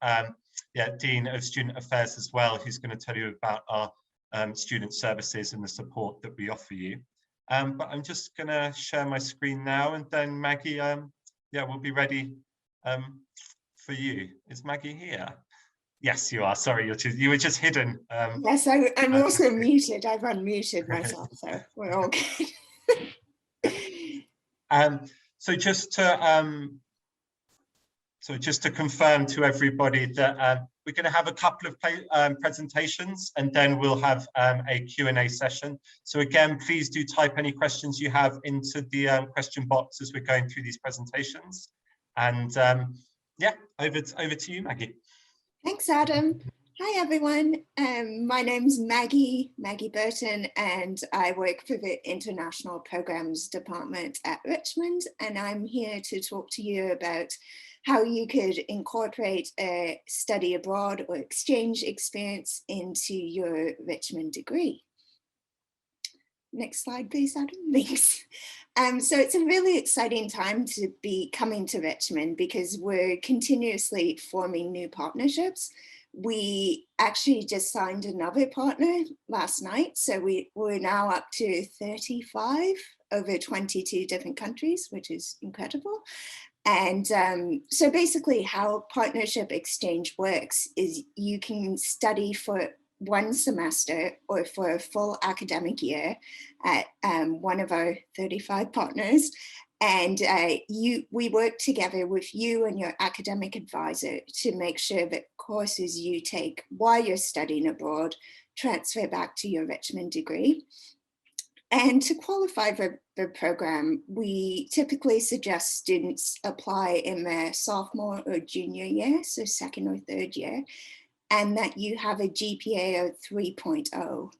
Dean of Student Affairs as well, who's going to tell you about our student services and the support that we offer you. But I'm just going to share my screen now, and then Maggie, we'll be ready for you. Is Maggie here? Yes, you are. Sorry, you were just hidden. Yes, I'm also muted. I've unmuted myself, so we're all good. So just to confirm to everybody that we're going to have a couple of presentations, and then we'll have a Q&A session. So again, please do type any questions you have into the question box as we're going through these presentations. And yeah, over to you, Maggie. Thanks, Adam. Hi, everyone. My name's Maggie Burton, and I work for the International Programs Department at Richmond, and I'm here to talk to you about how you could incorporate a study abroad or exchange experience into your Richmond degree. Next slide, please, Adam. Thanks. So it's a really exciting time to be coming to Richmond because we're continuously forming new partnerships. We actually just signed another partner last night. So we're now up to 35 over 22 different countries, which is incredible. And so basically how partnership exchange works is you can study for one semester or for a full academic year at one of our 35 partners. And we work together with you and your academic advisor to make sure that courses you take while you're studying abroad transfer back to your Richmond degree. And to qualify for the program, we typically suggest students apply in their sophomore or junior year, so second or third year, and that you have a GPA of 3.0.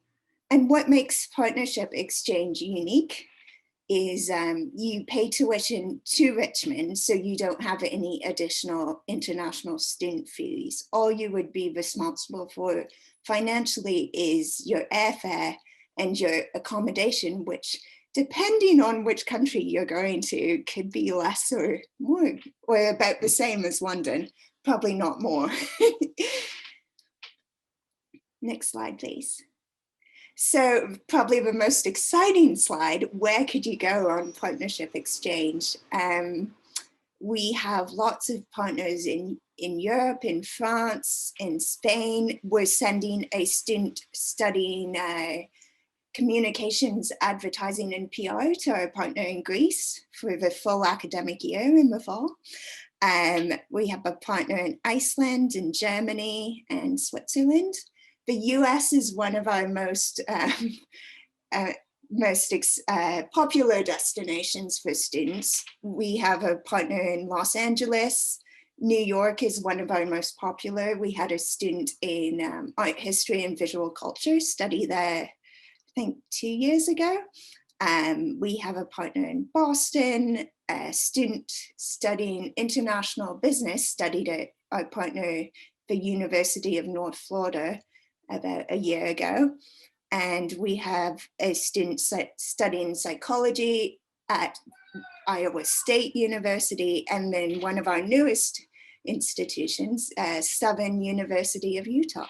And what makes partnership exchange unique is you pay tuition to Richmond, so you don't have any additional international student fees. All you would be responsible for financially is your airfare and your accommodation, which depending on which country you're going to could be less or more, or about the same as London, probably not more. Next slide, please. So probably the most exciting slide, where could you go on partnership exchange? We have lots of partners in Europe, in France, in Spain. We're sending a student studying communications, advertising and PR to our partner in Greece for the full academic year in the fall. We have a partner in Iceland, in Germany and Switzerland. The US is one of our most popular destinations for students. We have a partner in Los Angeles. New York is one of our most popular. We had a student in art history and visual culture study there, I think 2 years ago. We have a partner in Boston. A student studying international business studied at our partner, the University of North Florida, about a year ago. And we have a student studying psychology at Iowa State University, and then one of our newest institutions, Southern University of Utah.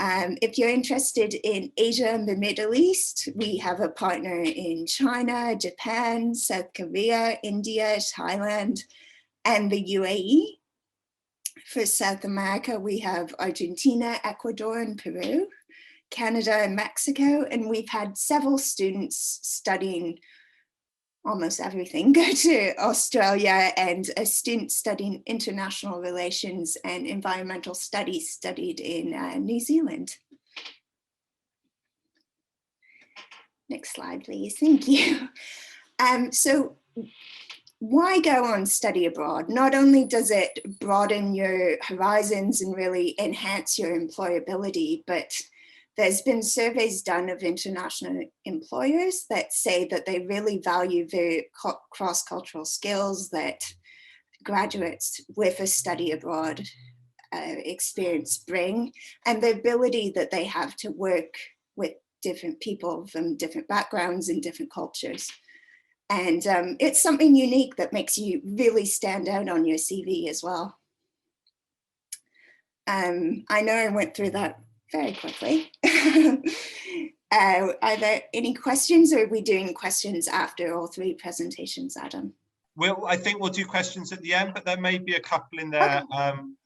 If you're interested in Asia and the Middle East, we have a partner in China, Japan, South Korea, India, Thailand, and the UAE. For South America, we have Argentina, Ecuador, and Peru, Canada and Mexico, and we've had several students studying almost everything go to Australia, and a student studying international relations and environmental studies studied in New Zealand. Next slide, please. Thank you. So why go on study abroad? Not only does it broaden your horizons and really enhance your employability, but there's been surveys done of international employers that say that they really value the cross-cultural skills that graduates with a study abroad experience bring, and the ability that they have to work with different people from different backgrounds and different cultures. And it's something unique that makes you really stand out on your CV as well. I know I went through that very quickly. Are there any questions, or are we doing questions after all three presentations, Adam? Well, I think we'll do questions at the end, but there may be a couple in there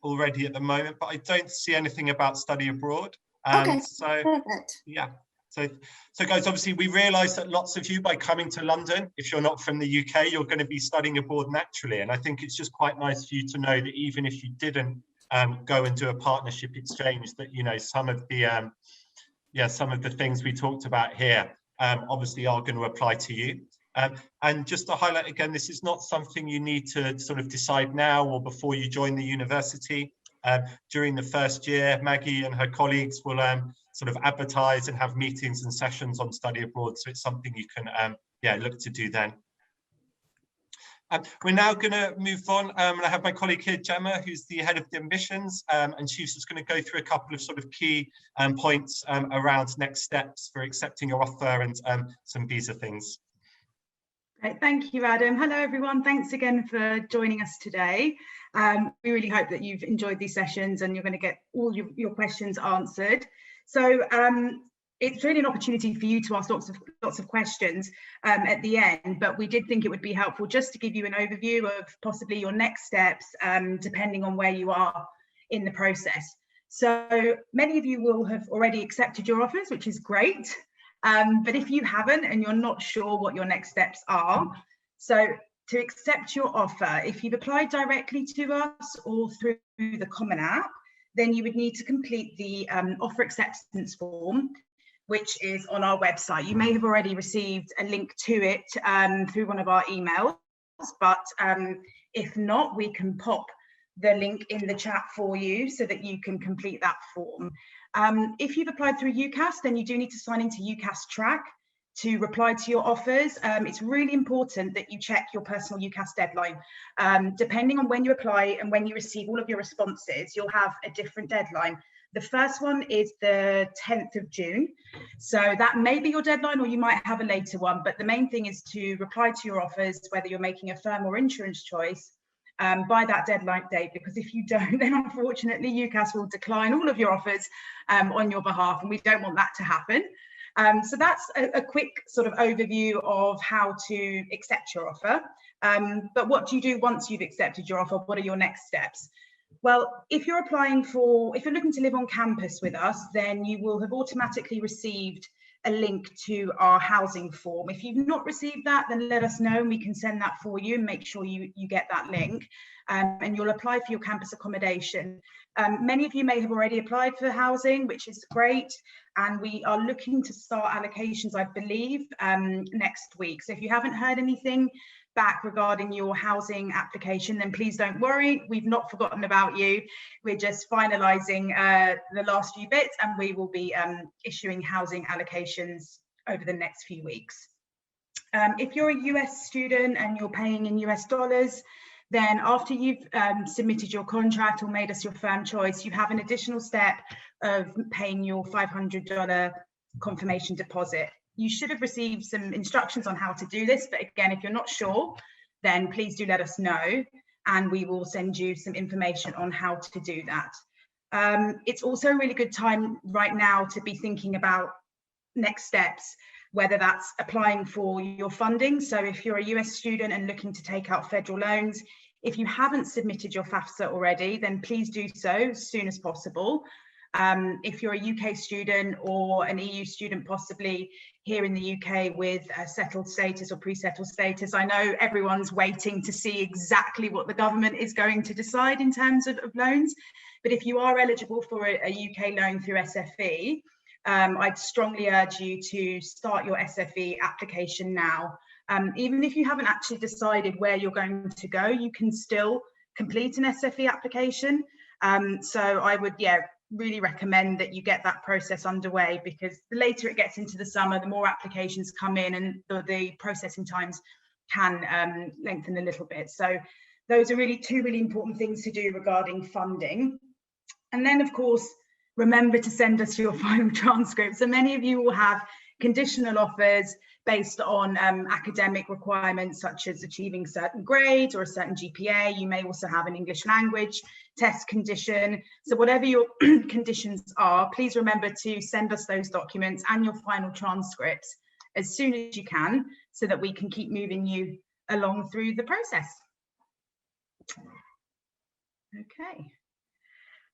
already at the moment, but I don't see anything about study abroad. Okay, so perfect. Yeah. So guys, obviously we realise that lots of you, by coming to London, if you're not from the UK, you're going to be studying abroad naturally. And I think it's just quite nice for you to know that even if you didn't go and do a partnership exchange, that, you know, some of the things we talked about here obviously are going to apply to you. And just to highlight again, this is not something you need to sort of decide now or before you join the university. During the first year, Maggie and her colleagues will sort of advertise and have meetings and sessions on study abroad. So it's something you can look to do then. We're now going to move on. And I have my colleague here, Gemma, who's the head of the admissions, and she's just going to go through a couple of sort of key points around next steps for accepting your offer and some visa things. Great, thank you, Adam. Hello, everyone. Thanks again for joining us today. We really hope that you've enjoyed these sessions and you're going to get all your questions answered. So it's really an opportunity for you to ask lots of questions at the end, but we did think it would be helpful just to give you an overview of possibly your next steps, depending on where you are in the process. So many of you will have already accepted your offers, which is great. But if you haven't and you're not sure what your next steps are, so to accept your offer, if you've applied directly to us or through the Common App, then you would need to complete the offer acceptance form, which is on our website. You may have already received a link to it through one of our emails, but if not, we can pop the link in the chat for you so that you can complete that form. If you've applied through UCAS, then you do need to sign into UCAS Track to reply to your offers. It's really important that you check your personal UCAS deadline. Depending on when you apply and when you receive all of your responses, you'll have a different deadline. The first one is the 10th of June. So that may be your deadline, or you might have a later one, but the main thing is to reply to your offers, whether you're making a firm or insurance choice, by that deadline date, because if you don't, then unfortunately UCAS will decline all of your offers on your behalf, and we don't want that to happen. So that's a quick sort of overview of how to accept your offer. But what do you do once you've accepted your offer? What are your next steps? Well, if you're looking to live on campus with us, then you will have automatically received a link to our housing form. If you've not received that, then let us know and we can send that for you and make sure you get that link. And you'll apply for your campus accommodation. Many of you may have already applied for housing, which is great. And we are looking to start allocations, I believe, next week. So if you haven't heard anything back regarding your housing application, then please don't worry. We've not forgotten about you. We're just finalising the last few bits, and we will be issuing housing allocations over the next few weeks. If you're a US student and you're paying in US dollars, then after you've submitted your contract or made us your firm choice, you have an additional step of paying your $500 confirmation deposit. You should have received some instructions on how to do this, but again, if you're not sure, then please do let us know and we will send you some information on how to do that. It's also a really good time right now to be thinking about next steps, whether that's applying for your funding. So if you're a US student and looking to take out federal loans, if you haven't submitted your FAFSA already, then please do so as soon as possible. If you're a UK student or an EU student, possibly here in the UK with a settled status or pre-settled status, I know everyone's waiting to see exactly what the government is going to decide in terms of loans. But if you are eligible for a UK loan through SFE, I'd strongly urge you to start your SFE application now. Even if you haven't actually decided where you're going to go, you can still complete an SFE application. So I would, really recommend that you get that process underway, because the later it gets into the summer, the more applications come in and the processing times can lengthen a little bit. So those are really two really important things to do regarding funding. And then, of course, remember to send us your final transcript. So many of you will have conditional offers based on academic requirements, such as achieving certain grades or a certain GPA. You may also have an English language test condition. So whatever your conditions are, please remember to send us those documents and your final transcripts as soon as you can, so that we can keep moving you along through the process. Okay.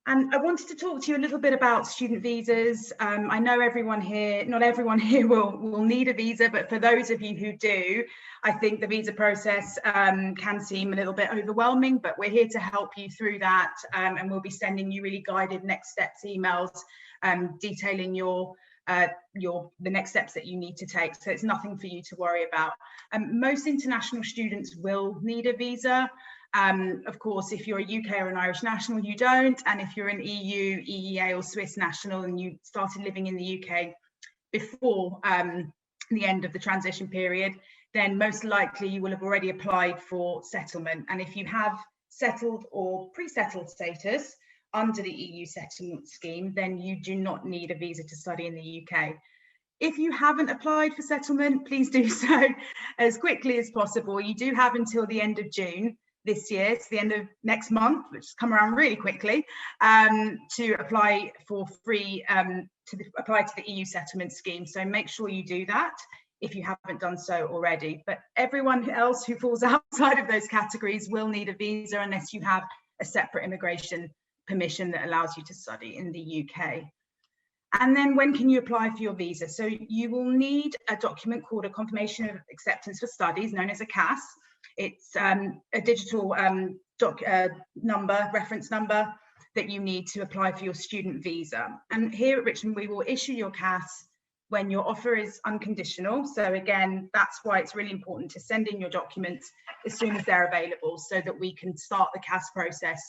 And I wanted to talk to you a little bit about student visas. I know everyone here, not everyone here will need a visa, but for those of you who do, I think the visa process can seem a little bit overwhelming, but we're here to help you through that. And we'll be sending you really guided next steps emails detailing your the next steps that you need to take. So it's nothing for you to worry about. Most international students will need a visa. Of course, if you're a UK or an Irish national, you don't. And if you're an EU, EEA or Swiss national and you started living in the UK before the end of the transition period, then most likely you will have already applied for settlement. And if you have settled or pre-settled status under the EU settlement scheme, then you do not need a visa to study in the UK. If you haven't applied for settlement, please do so as quickly as possible. You do have until the end of June this year, it's the end of next month, which has come around really quickly, to apply for apply to the EU settlement scheme. So make sure you do that if you haven't done so already. But everyone else who falls outside of those categories will need a visa unless you have a separate immigration permission that allows you to study in the UK. And then when can you apply for your visa? So you will need a document called a confirmation of acceptance for studies, known as a CAS. It's a digital reference number that you need to apply for your student visa. And here at Richmond, we will issue your CAS when your offer is unconditional. So again, that's why it's really important to send in your documents as soon as they're available so that we can start the CAS process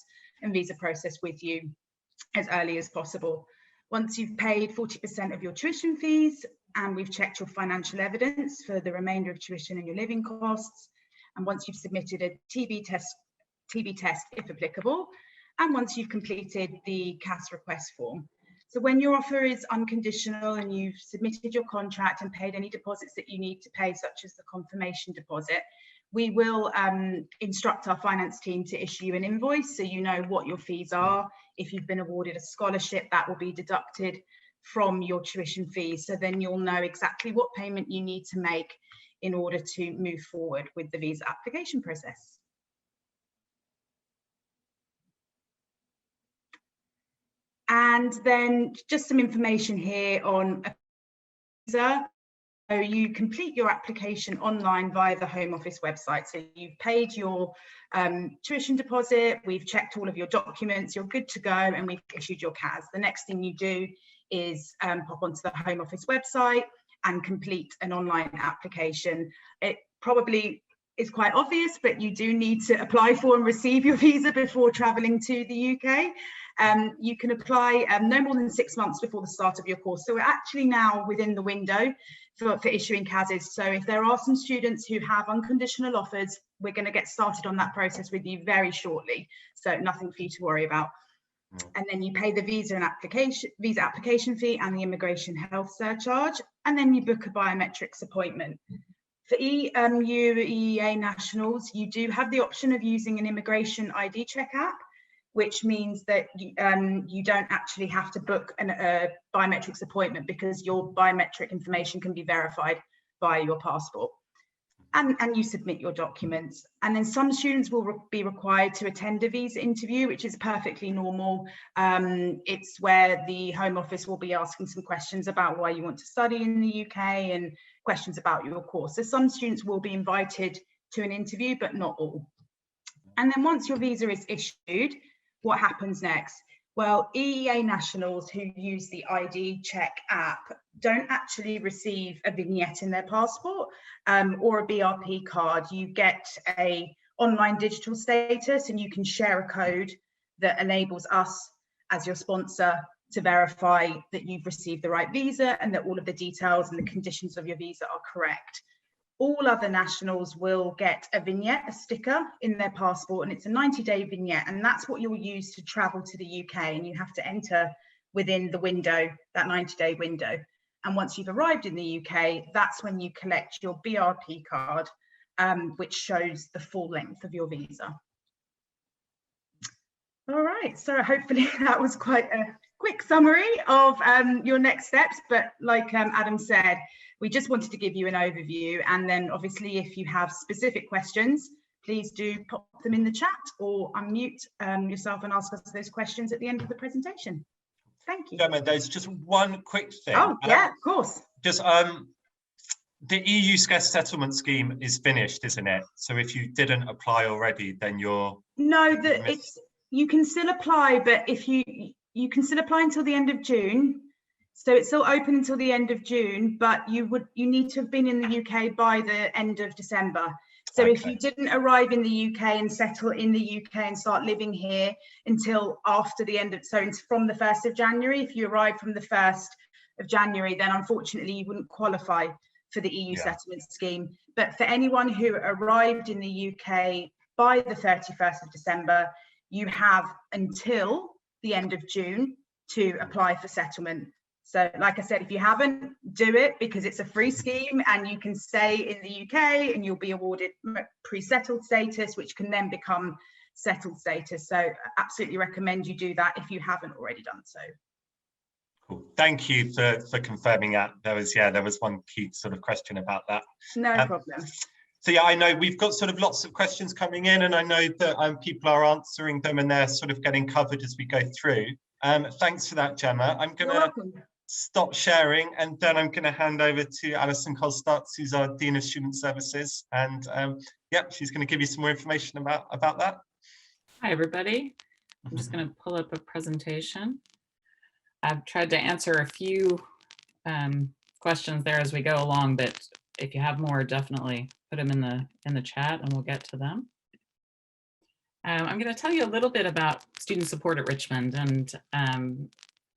and visa process with you as early as possible. Once you've paid 40% of your tuition fees and we've checked your financial evidence for the remainder of tuition and your living costs, and once you've submitted a TB test if applicable, and once you've completed the CAS request form. So when your offer is unconditional and you've submitted your contract and paid any deposits that you need to pay, such as the confirmation deposit, we will instruct our finance team to issue you an invoice so you know what your fees are. If you've been awarded a scholarship, that will be deducted from your tuition fees. So then you'll know exactly what payment you need to make in order to move forward with the visa application process. And then just some information here on a visa. So you complete your application online via the Home Office website. So you've paid your tuition deposit, we've checked all of your documents, you're good to go, and we've issued your CAS. The next thing you do is pop onto the Home Office website and complete an online application. It probably is quite obvious, but you do need to apply for and receive your visa before traveling to the UK. You can apply no more than 6 months before the start of your course. So we're actually now within the window for issuing CASs. So if there are some students who have unconditional offers, we're going to get started on that process with you very shortly. So nothing for you to worry about. And then you pay the visa application fee and the immigration health surcharge, and then you book a biometrics appointment. For EU, EEA nationals, you do have the option of using an immigration ID check app, which means that you don't actually have to book a biometrics appointment because your biometric information can be verified via your passport. And you submit your documents. And then some students will be required to attend a visa interview, which is perfectly normal. It's where the Home Office will be asking some questions about why you want to study in the UK and questions about your course. So some students will be invited to an interview, but not all. And then once your visa is issued, what happens next? Well, EEA nationals who use the ID check app don't actually receive a vignette in their passport or a BRP card. You get an online digital status and you can share a code that enables us as your sponsor to verify that you've received the right visa and that all of the details and the conditions of your visa are correct. All other nationals will get a vignette, a sticker in their passport, and it's a 90-day vignette, and that's what you'll use to travel to the UK, and you have to enter within the window, that 90-day window. And once you've arrived in the UK, that's when you collect your BRP card, which shows the full length of your visa. All right, so hopefully that was quite a quick summary of your next steps, but like Adam said, we just wanted to give you an overview, and then obviously if you have specific questions, please do pop them in the chat or unmute yourself and ask us those questions at the end of the presentation. Thank you. Gemma, there's just one quick thing. Oh, yeah, of course. Just the EU settlement scheme is finished, isn't it? So if you didn't apply already, then you're... No, you can still apply, but if you can still apply until the end of June. So it's still open until the end of June, but you need to have been in the UK by the end of December. So Okay. if you didn't arrive in the UK and settle in the UK and start living here until after the end of, so from the 1st of January, if you arrive from the 1st of January, then unfortunately you wouldn't qualify for the EU settlement scheme. But for anyone who arrived in the UK by the 31st of December, you have until the end of June to apply for settlement. So like I said, if you haven't, do it, because it's a free scheme and you can stay in the UK and you'll be awarded pre-settled status, which can then become settled status. So I absolutely recommend you do that if you haven't already done so. Cool. Thank you for confirming that. There was one key sort of question about that. No problem. So yeah, I know we've got sort of lots of questions coming in, and I know that people are answering them and they're sort of getting covered as we go through. Thanks for that, Gemma. I'm going to stop sharing, and then I'm going to hand over to Alison Colstarts, who's our Dean of Student Services, and she's going to give you some more information about that. Hi, everybody. I'm just going to pull up a presentation. I've tried to answer a few questions there as we go along, but if you have more, definitely put them in the chat and we'll get to them. I'm going to tell you a little bit about student support at Richmond, and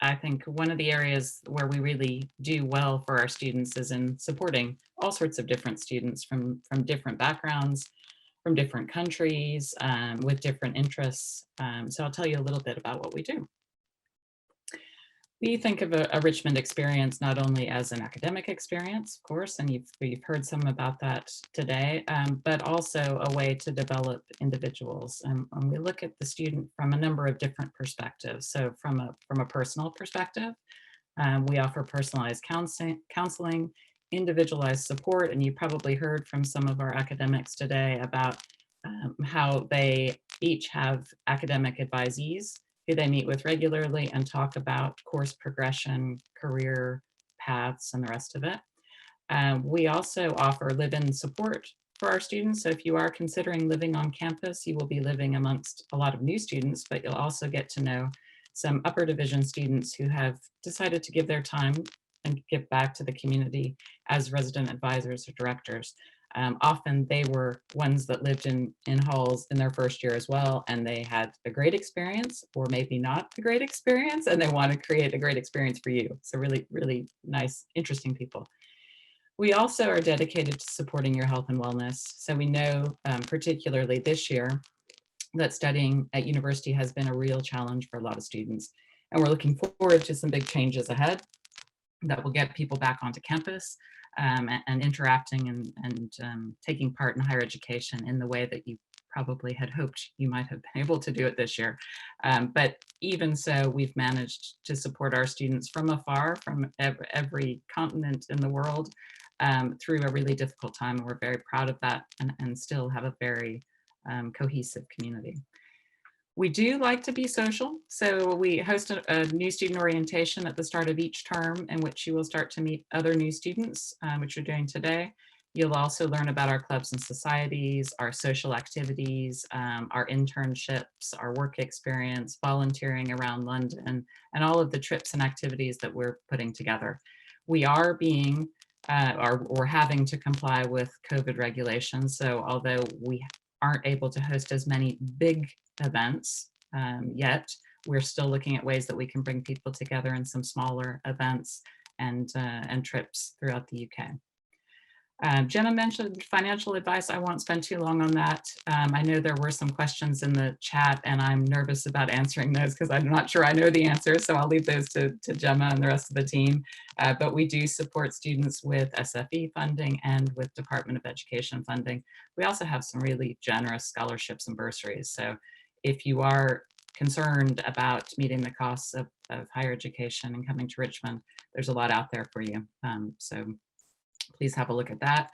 I think one of the areas where we really do well for our students is in supporting all sorts of different students from different backgrounds, from different countries, with different interests. So I'll tell you a little bit about what we do. We think of a Richmond experience not only as an academic experience, of course, and you've heard some about that today, but also a way to develop individuals. And we look at the student from a number of different perspectives. So from a personal perspective, we offer personalized counseling, individualized support, and you probably heard from some of our academics today about how they each have academic advisees who they meet with regularly and talk about course progression, career paths, and the rest of it. We also offer live-in support for our students. So if you are considering living on campus, you will be living amongst a lot of new students, but you'll also get to know some upper division students who have decided to give their time and give back to the community as resident advisors or directors. Often they were ones that lived in halls in their first year as well, and they had a great experience, or maybe not a great experience, and they want to create a great experience for you. So really, really nice, interesting people. We also are dedicated to supporting your health and wellness. So we know, particularly this year, that studying at university has been a real challenge for a lot of students. And we're looking forward to some big changes ahead that will get people back onto campus and interacting and taking part in higher education in the way that you probably had hoped you might have been able to do it this year. But even so, we've managed to support our students from afar, from every continent in the world, through a really difficult time. And we're very proud of that, and still have a very cohesive community. We do like to be social, so we host a new student orientation at the start of each term, in which you will start to meet other new students, which you're doing today. You'll also learn about our clubs and societies, our social activities, our internships, our work experience, volunteering around London, and all of the trips and activities that we're putting together. We are being, or having to comply with COVID regulations, so although we aren't able to host as many big events yet, we're still looking at ways that we can bring people together in some smaller events and trips throughout the UK. Jenna mentioned financial advice. I won't spend too long on that. I know there were some questions in the chat, and I'm nervous about answering those because I'm not sure I know the answers, so I'll leave those to Gemma and the rest of the team. But we do support students with SFE funding and with Department of Education funding. We also have some really generous scholarships and bursaries. So if you are concerned about meeting the costs of higher education and coming to Richmond, there's a lot out there for you. So please have a look at that.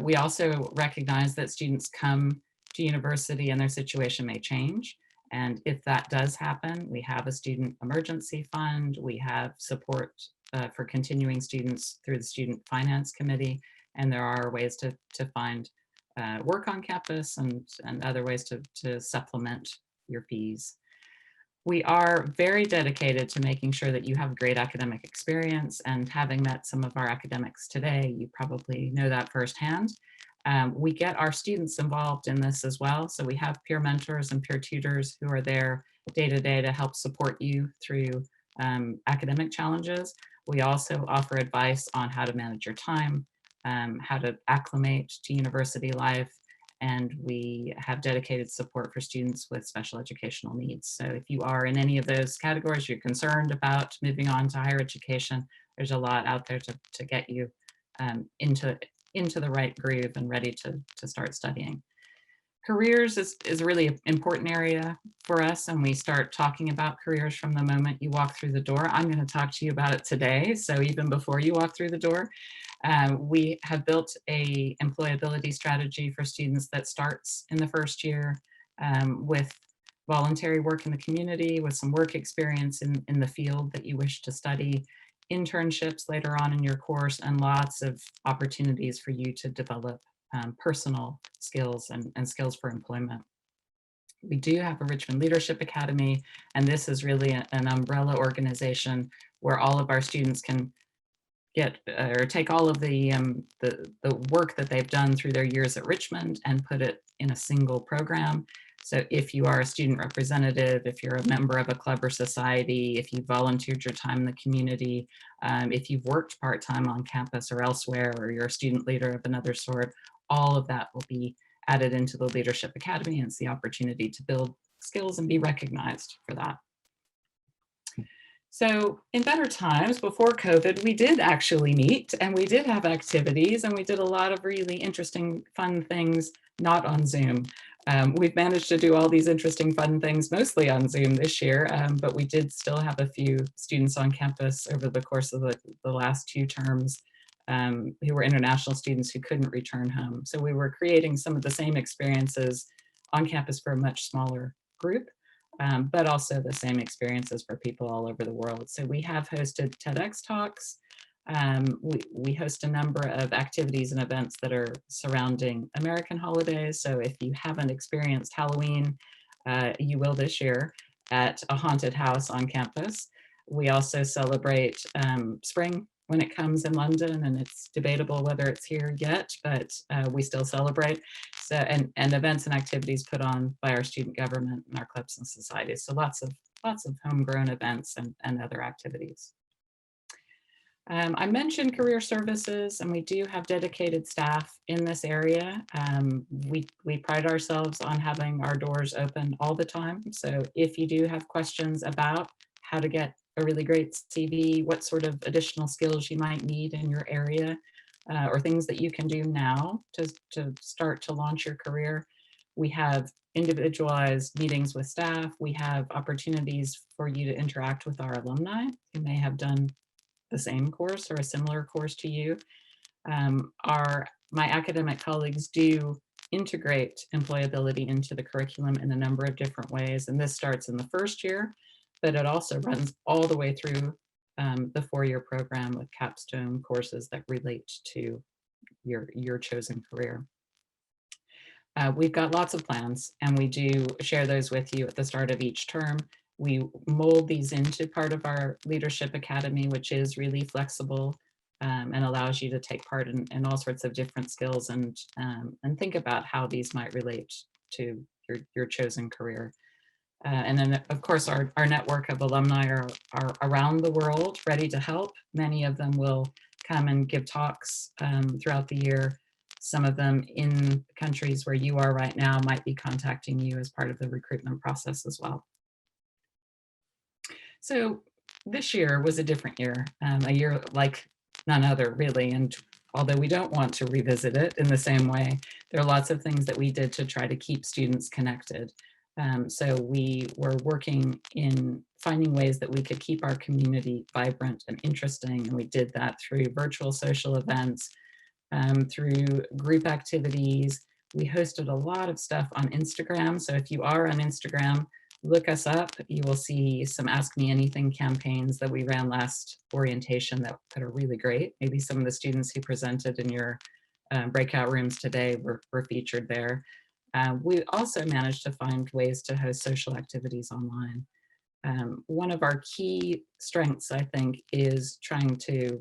We also recognize that students come to university and their situation may change. And if that does happen, we have a student emergency fund. We have support for continuing students through the Student Finance Committee. And there are ways to find work on campus and other ways to supplement your fees. We are very dedicated to making sure that you have great academic experience, and having met some of our academics today, you probably know that firsthand. We get our students involved in this as well. So we have peer mentors and peer tutors who are there day to day to help support you through academic challenges. We also offer advice on how to manage your time, how to acclimate to university life, and we have dedicated support for students with special educational needs. So if you are in any of those categories, you're concerned about moving on to higher education, there's a lot out there to get you into the right groove and ready to start studying. Careers is a really important area for us, and we start talking about careers from the moment you walk through the door. I'm going to talk to you about it today, so even before you walk through the door. We have built a employability strategy for students that starts in the first year with voluntary work in the community, with some work experience in the field that you wish to study, internships later on in your course, and lots of opportunities for you to develop personal skills and skills for employment. We do have a Richmond Leadership Academy, and this is really an umbrella organization where all of our students can get or take all of the work that they've done through their years at Richmond and put it in a single program. So if you are a student representative, if you're a member of a club or society, if you volunteered your time in the community, if you've worked part-time on campus or elsewhere, or you're a student leader of another sort, all of that will be added into the Leadership Academy, and it's the opportunity to build skills and be recognized for that. So in better times, before COVID, we did actually meet, and we did have activities, and we did a lot of really interesting, fun things, not on Zoom. We've managed to do all these interesting, fun things mostly on Zoom this year, but we did still have a few students on campus over the course of the last 2 terms who were international students who couldn't return home. So we were creating some of the same experiences on campus for a much smaller group, but also the same experiences for people all over the world. So we have hosted TEDx talks. We host a number of activities and events that are surrounding American holidays. So if you haven't experienced Halloween, you will this year at a haunted house on campus. We also celebrate spring when it comes in London, and it's debatable whether it's here yet, but we still celebrate. So, and events and activities put on by our student government and our clubs and societies. So lots of homegrown events and other activities. I mentioned career services, and we do have dedicated staff in this area. We pride ourselves on having our doors open all the time. So if you do have questions about how to get a really great CV, what sort of additional skills you might need in your area, or things that you can do now to start to launch your career, we have individualized meetings with staff. We have opportunities for you to interact with our alumni who may have done the same course or a similar course to you. My academic colleagues do integrate employability into the curriculum in a number of different ways, and this starts in the first year, but it also runs all the way through the 4-year program with capstone courses that relate to your chosen career. We've got lots of plans, and we do share those with you at the start of each term. We mold these into part of our Leadership Academy, which is really flexible and allows you to take part in all sorts of different skills and think about how these might relate to your chosen career. And then, of course, our network of alumni are around the world, ready to help. Many of them will come and give talks throughout the year. Some of them in countries where you are right now might be contacting you as part of the recruitment process as well. So this year was a different year, a year like none other, really. And although we don't want to revisit it in the same way, there are lots of things that we did to try to keep students connected. So we were working in finding ways that we could keep our community vibrant and interesting. And we did that through virtual social events, through group activities. We hosted a lot of stuff on Instagram. So if you are on Instagram, look us up. You will see some Ask Me Anything campaigns that we ran last orientation that are really great. Maybe some of the students who presented in your breakout rooms today were featured there. We also managed to find ways to host social activities online. one of our key strengths, I think, is trying to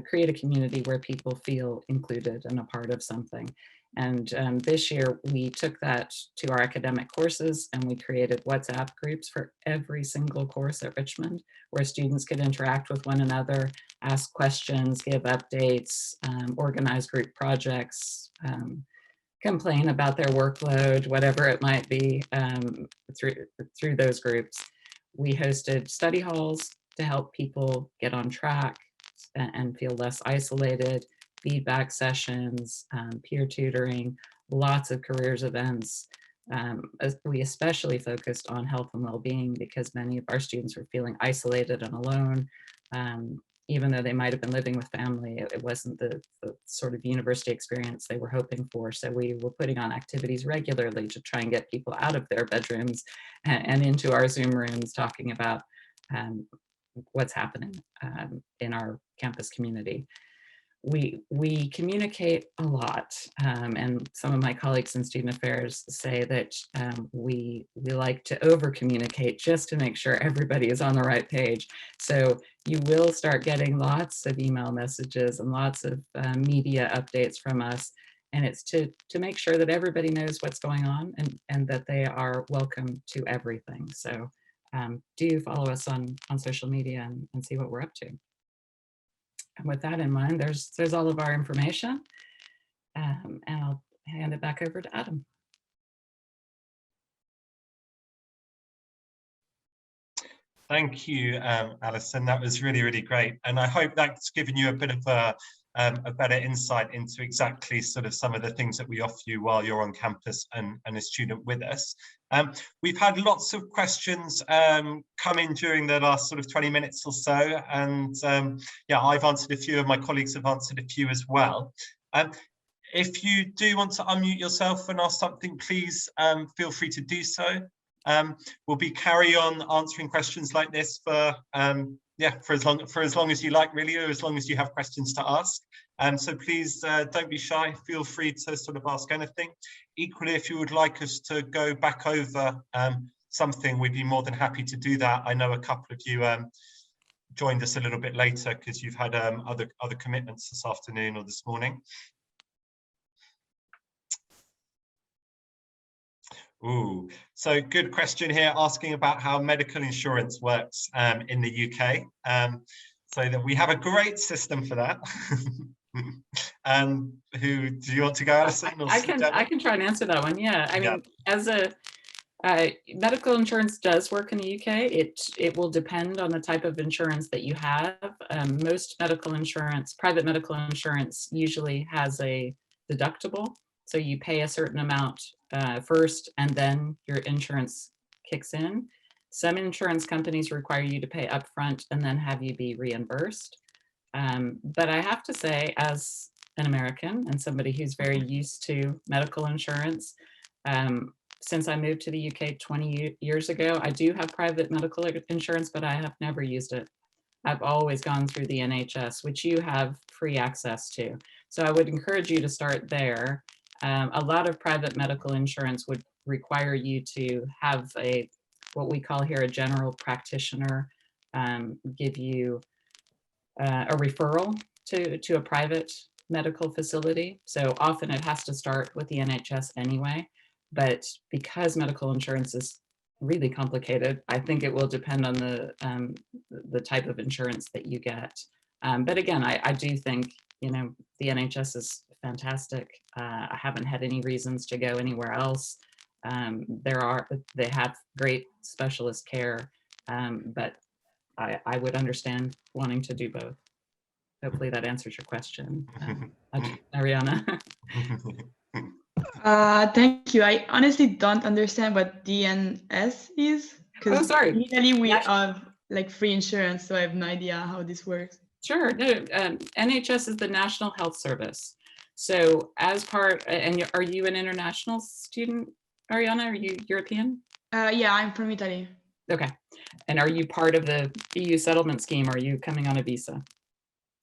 create a community where people feel included and a part of something. And this year we took that to our academic courses, and we created WhatsApp groups for every single course at Richmond, where students could interact with one another, ask questions, give updates, organize group projects, complain about their workload, whatever it might be, through those groups. We hosted study halls to help people get on track and feel less isolated, feedback sessions, peer tutoring, lots of careers events. We especially focused on health and well-being because many of our students were feeling isolated and alone. Even though they might have been living with family, it wasn't the sort of university experience they were hoping for. So we were putting on activities regularly to try and get people out of their bedrooms and into our Zoom rooms, talking about what's happening in our campus community. We communicate a lot, and some of my colleagues in student affairs say that we like to over communicate just to make sure everybody is on the right page. So you will start getting lots of email messages and lots of media updates from us, and it's to make sure that everybody knows what's going on and that they are welcome to everything. So do follow us on social media and see what we're up to. And with that in mind, there's all of our information, and I'll hand it back over to Adam. Thank you, Alison. That was really, really great. And I hope that's given you a bit of a better insight into exactly sort of some of the things that we offer you while you're on campus and a student with us. We've had lots of questions come in during the last sort of 20 minutes or so. And yeah, I've answered a few, and my colleagues have answered a few as well. If you do want to unmute yourself and ask something, please feel free to do so. We'll be carry on answering questions like this for yeah, for as long as you like, really, or as long as you have questions to ask. So please don't be shy. Feel free to sort of ask anything. Equally, if you would like us to go back over something, we'd be more than happy to do that. I know a couple of you joined us a little bit later because you've had other commitments this afternoon or this morning. Ooh, so good question here, asking about how medical insurance works in the UK. So that we have a great system for that. Who do you want to go, Alison? Or I can try and answer that one. Yeah, I mean, as a medical insurance does work in the UK. It will depend on the type of insurance that you have. Most medical insurance, private medical insurance, usually has a deductible. So you pay a certain amount first, and then your insurance kicks in. Some insurance companies require you to pay upfront and then have you be reimbursed. But I have to say, as an American and somebody who's very used to medical insurance, since I moved to the UK 20 years ago, I do have private medical insurance, but I have never used it. I've always gone through the NHS, which you have free access to. So I would encourage you to start there. A lot of private medical insurance would require you to have what we call here a general practitioner give you a referral to a private medical facility. So often it has to start with the NHS anyway, but because medical insurance is really complicated, I think it will depend on the type of insurance that you get. But again, I do think, you know, the NHS is fantastic. I haven't had any reasons to go anywhere else. They have great specialist care, but I would understand wanting to do both. Hopefully that answers your question, Ariana. Thank you. I honestly don't understand what DNS is. Oh, sorry. Usually we have like free insurance, so I have no idea how this works. Sure. No, NHS is the National Health Service. So as part, and are you an international student, Ariana? Are you European? Yeah, I'm from Italy. Okay. And are you part of the EU settlement scheme? Or are you coming on a visa?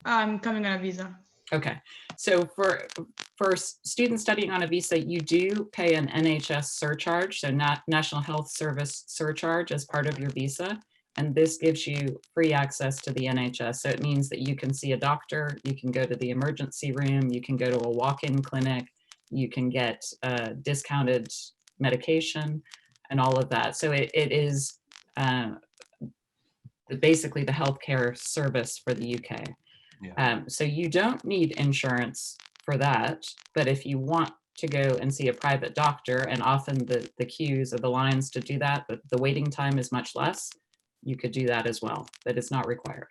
I'm coming on a visa. Okay. So for students studying on a visa, you do pay an NHS surcharge, so National Health Service surcharge as part of your visa. And this gives you free access to the NHS. So it means that you can see a doctor, you can go to the emergency room, you can go to a walk-in clinic, you can get discounted medication and all of that. So it is basically the healthcare service for the UK. Yeah. So you don't need insurance for that, but if you want to go and see a private doctor, and often the queues or the lines to do that, but the waiting time is much less, you could do that as well, but it's not required.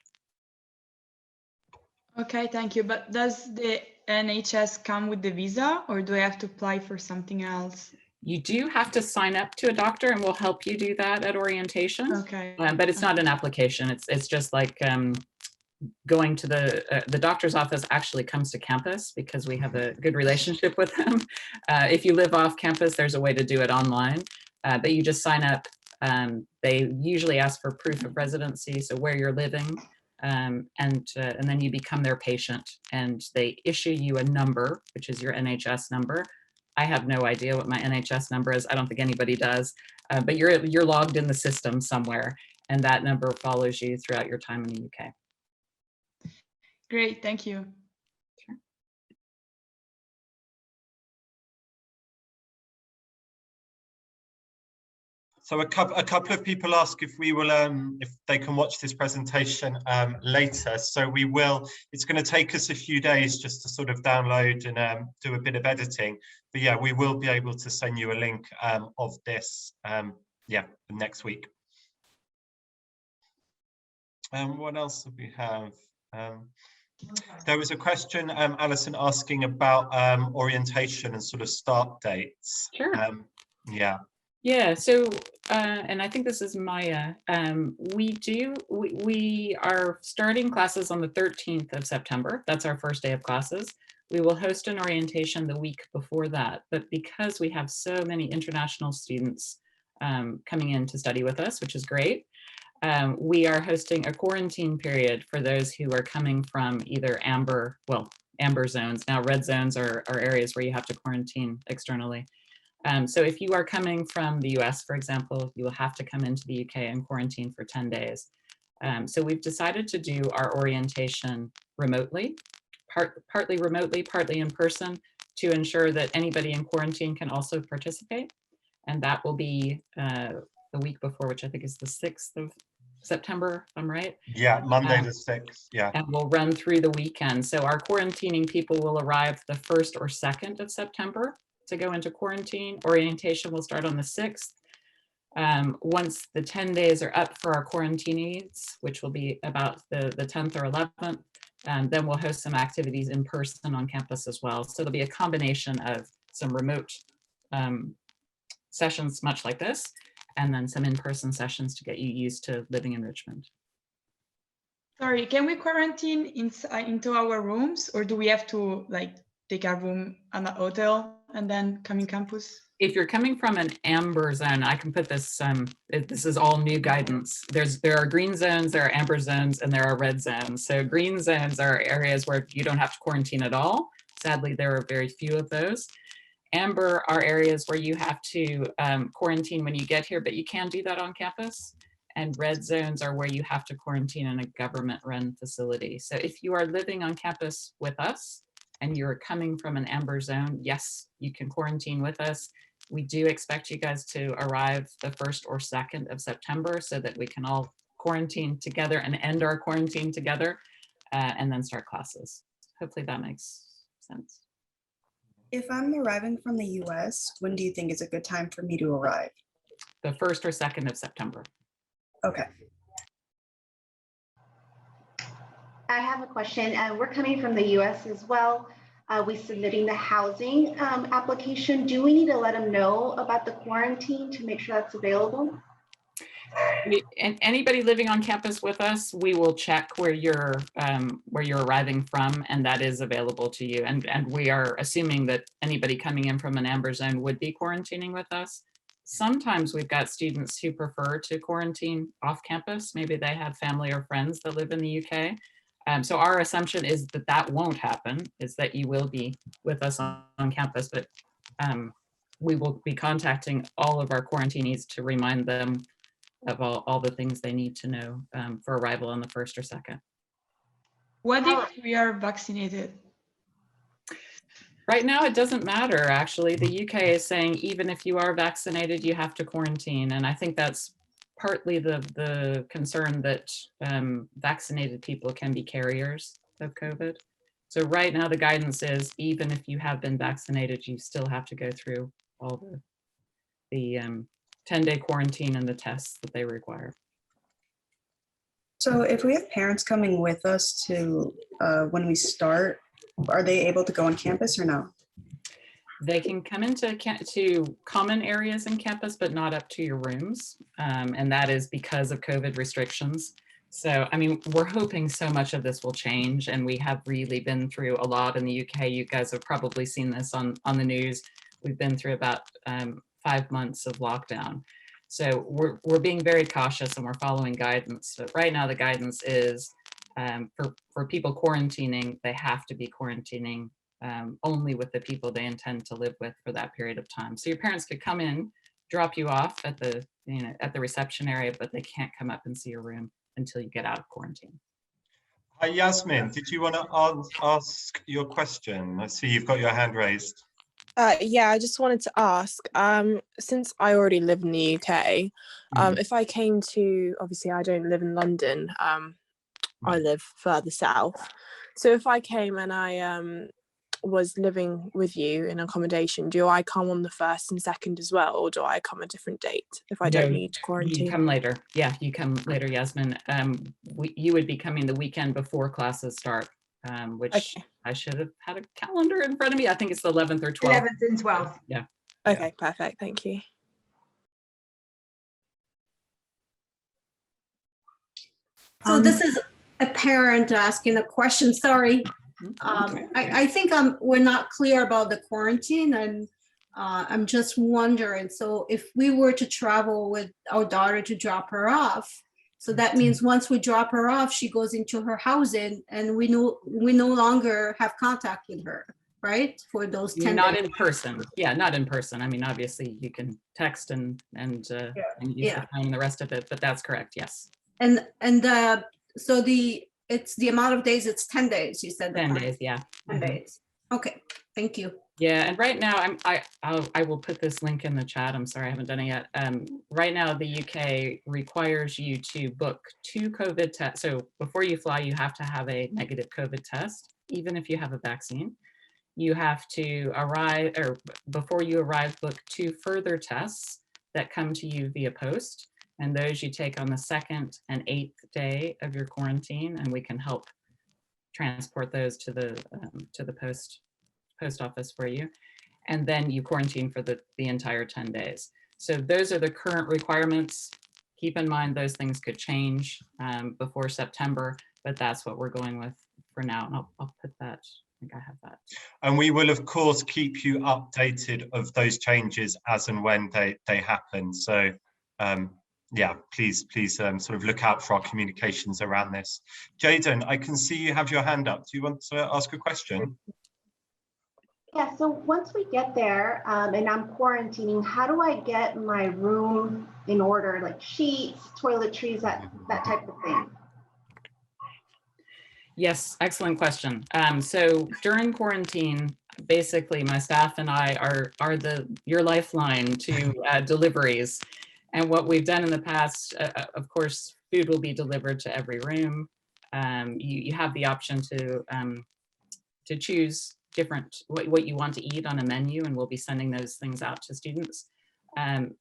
Okay, thank you. But does the NHS come with the visa, or do I have to apply for something else? You do have to sign up to a doctor, and we'll help you do that at orientation. Okay. But it's not an application. It's just like going to the doctor's office actually comes to campus because we have a good relationship with them. If you live off campus, there's a way to do it online, but you just sign up. They usually ask for proof of residency, so where you're living, and then you become their patient, and they issue you a number, which is your NHS number. I have no idea what my NHS number is. I don't think anybody does, but you're logged in the system somewhere, and that number follows you throughout your time in the UK. Great, thank you. Sure. So a couple of people ask if we will if they can watch this presentation later. So we will. It's going to take us a few days just to sort of download and do a bit of editing. But yeah, we will be able to send you a link of this yeah, next week. What else do we have? There was a question, Alison, asking about orientation and sort of start dates. Sure. Yeah. Yeah, so, and I think this is Maya, we are starting classes on the 13th of September. That's our first day of classes. We will host an orientation the week before that, but because we have so many international students coming in to study with us, which is great, we are hosting a quarantine period for those who are coming from either amber zones. Now red zones are areas where you have to quarantine externally. So if you are coming from the US, for example, you will have to come into the UK and quarantine for 10 days. So we've decided to do our orientation remotely, partly remotely, partly in person, to ensure that anybody in quarantine can also participate. And that will be the week before, which I think is the 6th of September, if I'm right? Yeah, Monday the 6th, yeah. And we'll run through the weekend. So our quarantining people will arrive the 1st or 2nd of September to go into quarantine. Orientation will start on the 6th. Once the 10 days are up for our quarantinees, which will be about the 10th or 11th, then we'll host some activities in person on campus as well. So there'll be a combination of some remote sessions, much like this, and then some in-person sessions to get you used to living in Richmond. Sorry, can we quarantine into our rooms, or do we have to like take a room at a hotel and then come in campus? If you're coming from an amber zone, I can put this, this is all new guidance. There are green zones, there are amber zones, and there are red zones. So green zones are areas where you don't have to quarantine at all. Sadly, there are very few of those. Amber are areas where you have to quarantine when you get here, but you can do that on campus. And red zones are where you have to quarantine in a government-run facility. So if you are living on campus with us and you're coming from an amber zone, yes, you can quarantine with us. We do expect you guys to arrive the 1st or 2nd of September so that we can all quarantine together and end our quarantine together and then start classes. Hopefully that makes sense. If I'm arriving from the US, when do you think is a good time for me to arrive? The 1st or 2nd of September. Okay. I have a question. We're coming from the US as well. We're submitting the housing application. Do we need to let them know about the quarantine to make sure that's available? And anybody living on campus with us, we will check where you're arriving from, and that is available to you. And we are assuming that anybody coming in from an amber zone would be quarantining with us. Sometimes we've got students who prefer to quarantine off campus. Maybe they have family or friends that live in the UK. So our assumption is that that won't happen, is that you will be with us on campus, but we will be contacting all of our quarantinees to remind them of all the things they need to know for arrival on the 1st or 2nd. What if we are vaccinated? Right now, it doesn't matter, actually. The UK is saying even if you are vaccinated, you have to quarantine. And I think that's partly the concern that vaccinated people can be carriers of COVID. So right now, the guidance is even if you have been vaccinated, you still have to go through all the 10-day quarantine and the tests that they require. So if we have parents coming with us to when we start, are they able to go on campus or no? They can come into to common areas in campus, but not up to your rooms. And that is because of COVID restrictions. So, I mean, we're hoping so much of this will change, and we have really been through a lot in the UK. You guys have probably seen this on the news. We've been through about 5 months of lockdown. So we're being very cautious and we're following guidance. But right now the guidance is for people quarantining, they have to be quarantining only with the people they intend to live with for that period of time. So your parents could come in, drop you off at the reception area, but they can't come up and see your room until you get out of quarantine. Hi, Yasmin, did you want to ask your question? I see you've got your hand raised. Yeah, I just wanted to ask, since I already live in the UK, if I came to, obviously I don't live in London, I live further south. So if I came and I was living with you in accommodation, do I come on the 1st and 2nd as well, or do I come a different date if I don't need to quarantine? You come later. Yeah, you come later, Yasmin. You would be coming the weekend before classes start, which okay. I should have had a calendar in front of me. I think it's the 11th or 12th. 11th and 12th. Yeah. Okay, perfect. Thank you. So this is a parent asking a question. Sorry. I think we're not clear about the quarantine, and I'm just wondering, so if we were to travel with our daughter to drop her off, so that means once we drop her off, she goes into her housing and we no longer have contact with her, right? For those 10 Not days. in person. Yeah, not in person. I mean, obviously you can text and use the phone and the rest of it, but that's correct, yes. And so it's the amount of days, it's 10 days, you said. 10 days, yeah. 10 days. Okay, thank you. Yeah, and right now I will put this link in the chat. I'm sorry, I haven't done it yet. Right now, the UK requires you to book 2 COVID tests. So before you fly, you have to have a negative COVID test, even if you have a vaccine. You have to arrive, or before you arrive, book 2 further tests that come to you via post. And those you take on the 2nd and 8th day of your quarantine, and we can help transport those to the post office for you. And then you quarantine for the entire 10 days. So those are the current requirements. Keep in mind those things could change before September, but that's what we're going with for now. And I'll put that, I think I have that. And we will of course keep you updated of those changes as and when they happen. So yeah, please sort of look out for our communications around this. Jaden, I can see you have your hand up. Do you want to ask a question? Yeah, so once we get there and I'm quarantining, how do I get my room in order, like sheets, toiletries, that type of thing? Yes, excellent question. So during quarantine, basically my staff and I are your lifeline to deliveries. And what we've done in the past, of course, food will be delivered to every room. You have the option to choose what you want to eat on a menu, and we'll be sending those things out to students.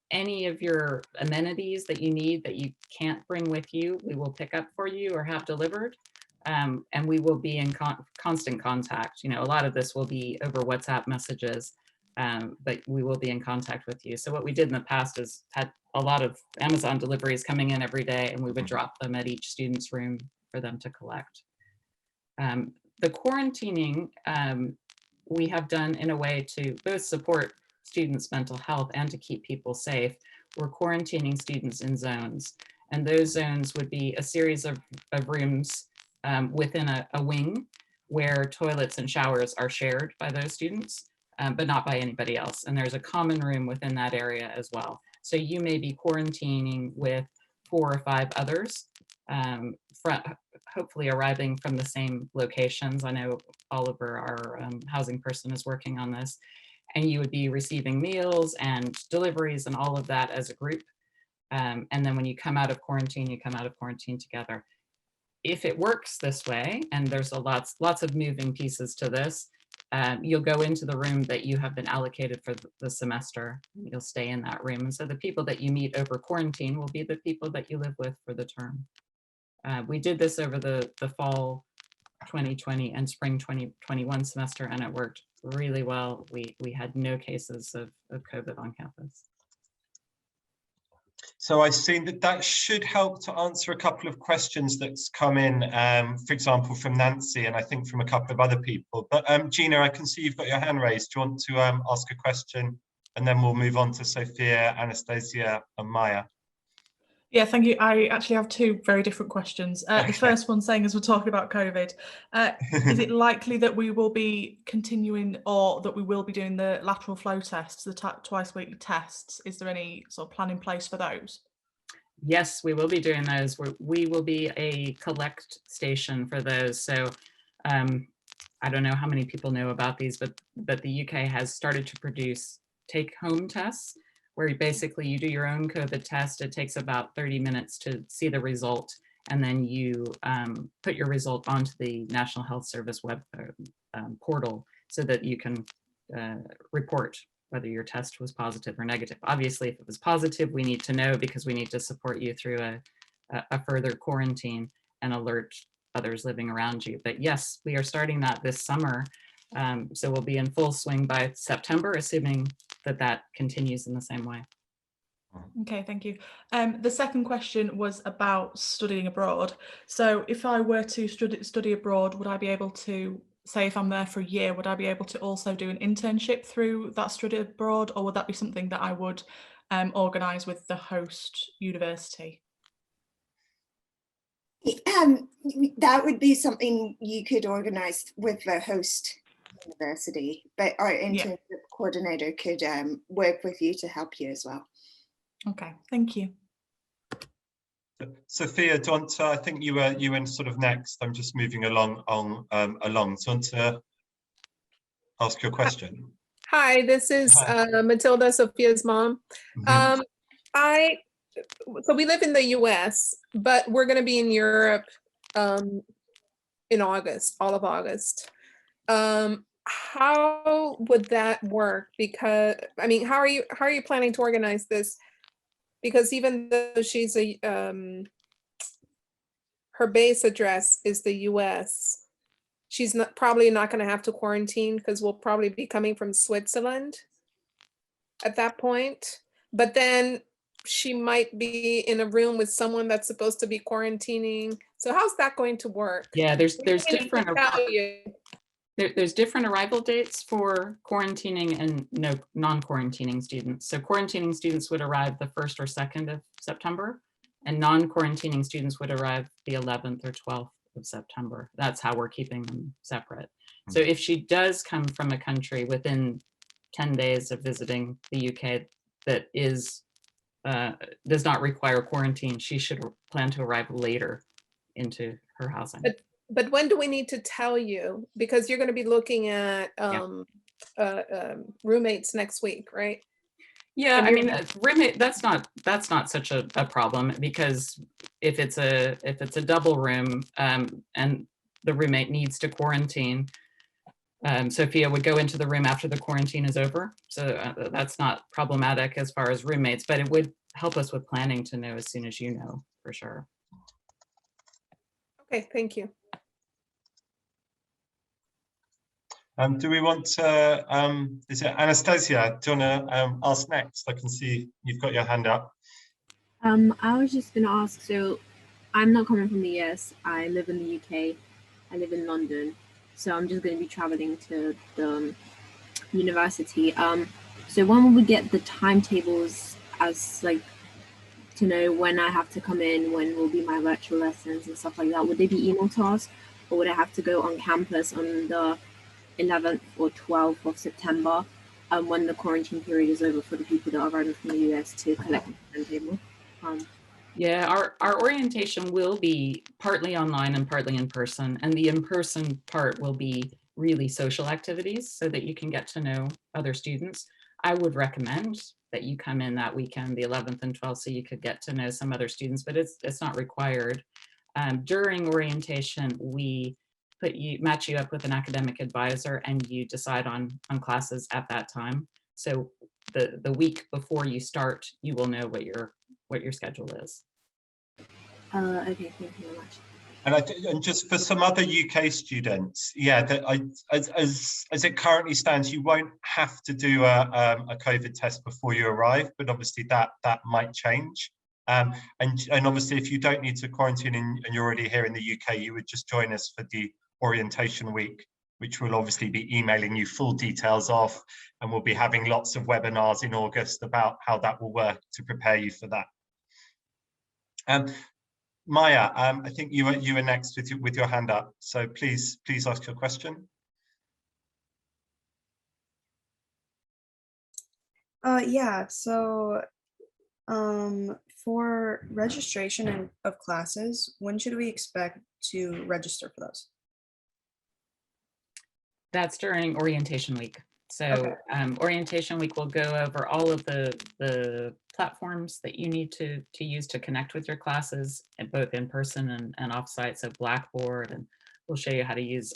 Any of your amenities that you need that you can't bring with you, we will pick up for you or have delivered. And we will be in constant contact. You know, a lot of this will be over WhatsApp messages, but we will be in contact with you. So what we did in the past is had a lot of Amazon deliveries coming in every day, and we would drop them at each student's room for them to collect. The quarantining we have done in a way to both support students' mental health and to keep people safe. We're quarantining students in zones, and those zones would be a series of rooms within a wing where toilets and showers are shared by those students, but not by anybody else. And there's a common room within that area as well. So you may be quarantining with 4 or 5 others, hopefully arriving from the same locations. I know Oliver, our housing person, is working on this. And you would be receiving meals and deliveries and all of that as a group. And then when you come out of quarantine, you come out of quarantine together. If it works this way, and there's lots of moving pieces to this, you'll go into the room that you have been allocated for the semester. You'll stay in that room. And so the people that you meet over quarantine will be the people that you live with for the term. We did this over the fall 2020 and spring 2021 semester, and it worked really well. We had no cases of COVID on campus. So I've seen that should help to answer a couple of questions that's come in, for example, from Nancy, and I think from a couple of other people. But Gina, I can see you've got your hand raised. Do you want to ask a question? And then we'll move on to Sophia, Anastasia, and Maya. Yeah, thank you. I actually have 2 very different questions. The first one saying, as we're talking about COVID, is it likely that we will be continuing, or that we will be doing the lateral flow tests, the twice weekly tests? Is there any sort of plan in place for those? Yes, we will be doing those. We will be a collect station for those. So I don't know how many people know about these, but the UK has started to produce take-home tests, where basically you do your own COVID test. It takes about 30 minutes to see the result, and then you put your result onto the National Health Service web portal so that you can report whether your test was positive or negative. Obviously, if it was positive, we need to know, because we need to support you through a further quarantine and alert others living around you. But yes, we are starting that this summer. So we'll be in full swing by September, assuming that continues in the same way. Okay, thank you. The second question was about studying abroad. So if I were to study abroad, would I be able to, say if I'm there for a year, would I be able to also do an internship through that study abroad, or would that be something that I would organise with the host university? That would be something you could organise with the host university, but our internship coordinator could work with you to help you as well. Okay, thank you. Sophia, do you want to, I think you were sort of next. I'm just moving along. So do you want to ask your question? Hi, this is Matilda, Sophia's mom. Mm-hmm. So we live in the US, but we're going to be in Europe in August, all of August. How would that work? Because I mean, how are you planning to organize this? Because even though she's her base address is the US, she's probably not going to have to quarantine, because we'll probably be coming from Switzerland at that point. But then she might be in a room with someone that's supposed to be quarantining. So how's that going to work? Yeah, there's different arrival dates for quarantining and non-quarantining students. So quarantining students would arrive the 1st or 2nd of September, and non-quarantining students would arrive the 11th or 12th of September. That's how we're keeping them separate. So if she does come from a country within 10 days of visiting the UK that does not require quarantine, she should plan to arrive later into her housing. But when do we need to tell you? Because you're going to be looking at roommates next week, right? Yeah, I mean, roommate, that's not such a problem, because if it's a double room and the roommate needs to quarantine, Sophia would go into the room after the quarantine is over. So that's not problematic as far as roommates, but it would help us with planning to know as soon as you know, for sure. Okay, thank you. Do we want to, is it Anastasia? Do you want to ask next? I can see you've got your hand up. I was just going to ask, so I'm not coming from the US. I live in the UK. I live in London. So I'm just going to be traveling to the university. So when will we get the timetables as like to know when I have to come in, when will be my virtual lessons and stuff like that? Would they be emailed to us, or would I have to go on campus on the 11th or 12th of September when the quarantine period is over for the people that are arriving from the US to collect the timetable? Yeah, our orientation will be partly online and partly in person, and the in-person part will be really social activities so that you can get to know other students. I would recommend that you come in that weekend, the 11th and 12th, so you could get to know some other students, but it's not required. During orientation, we match you up with an academic advisor, and you decide on classes at that time. So the week before you start, you will know what your schedule is. Okay, thank you very much. And just for some other UK students, yeah, as it currently stands, you won't have to do a COVID test before you arrive, but obviously that might change. And obviously, if you don't need to quarantine and you're already here in the UK, you would just join us for the orientation week, which we'll obviously be emailing you full details of, and we'll be having lots of webinars in August about how that will work to prepare you for that. Maya, I think you were next with your hand up, so please ask your question. Yeah, so for registration of classes, when should we expect to register for those? That's during orientation week. So orientation week will go over all of the platforms that you need to use to connect with your classes, both in person and offsite. So Blackboard, and we'll show you how to use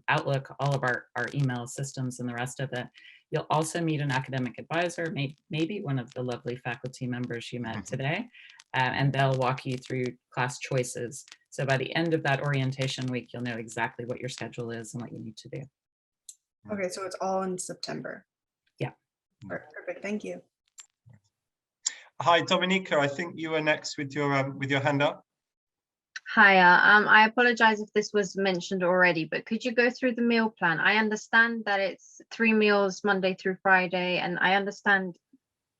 Outlook, all of our email systems and the rest of it. You'll also meet an academic advisor, maybe one of the lovely faculty members you met today, and they'll walk you through class choices. So by the end of that orientation week, you'll know exactly what your schedule is and what you need to do. Okay, so it's all in September. Yeah. Perfect, thank you. Hi, Dominica, I think you were next with your hand up. Hiya, I apologize if this was mentioned already, but could you go through the meal plan? I understand that it's 3 meals Monday through Friday, and I understand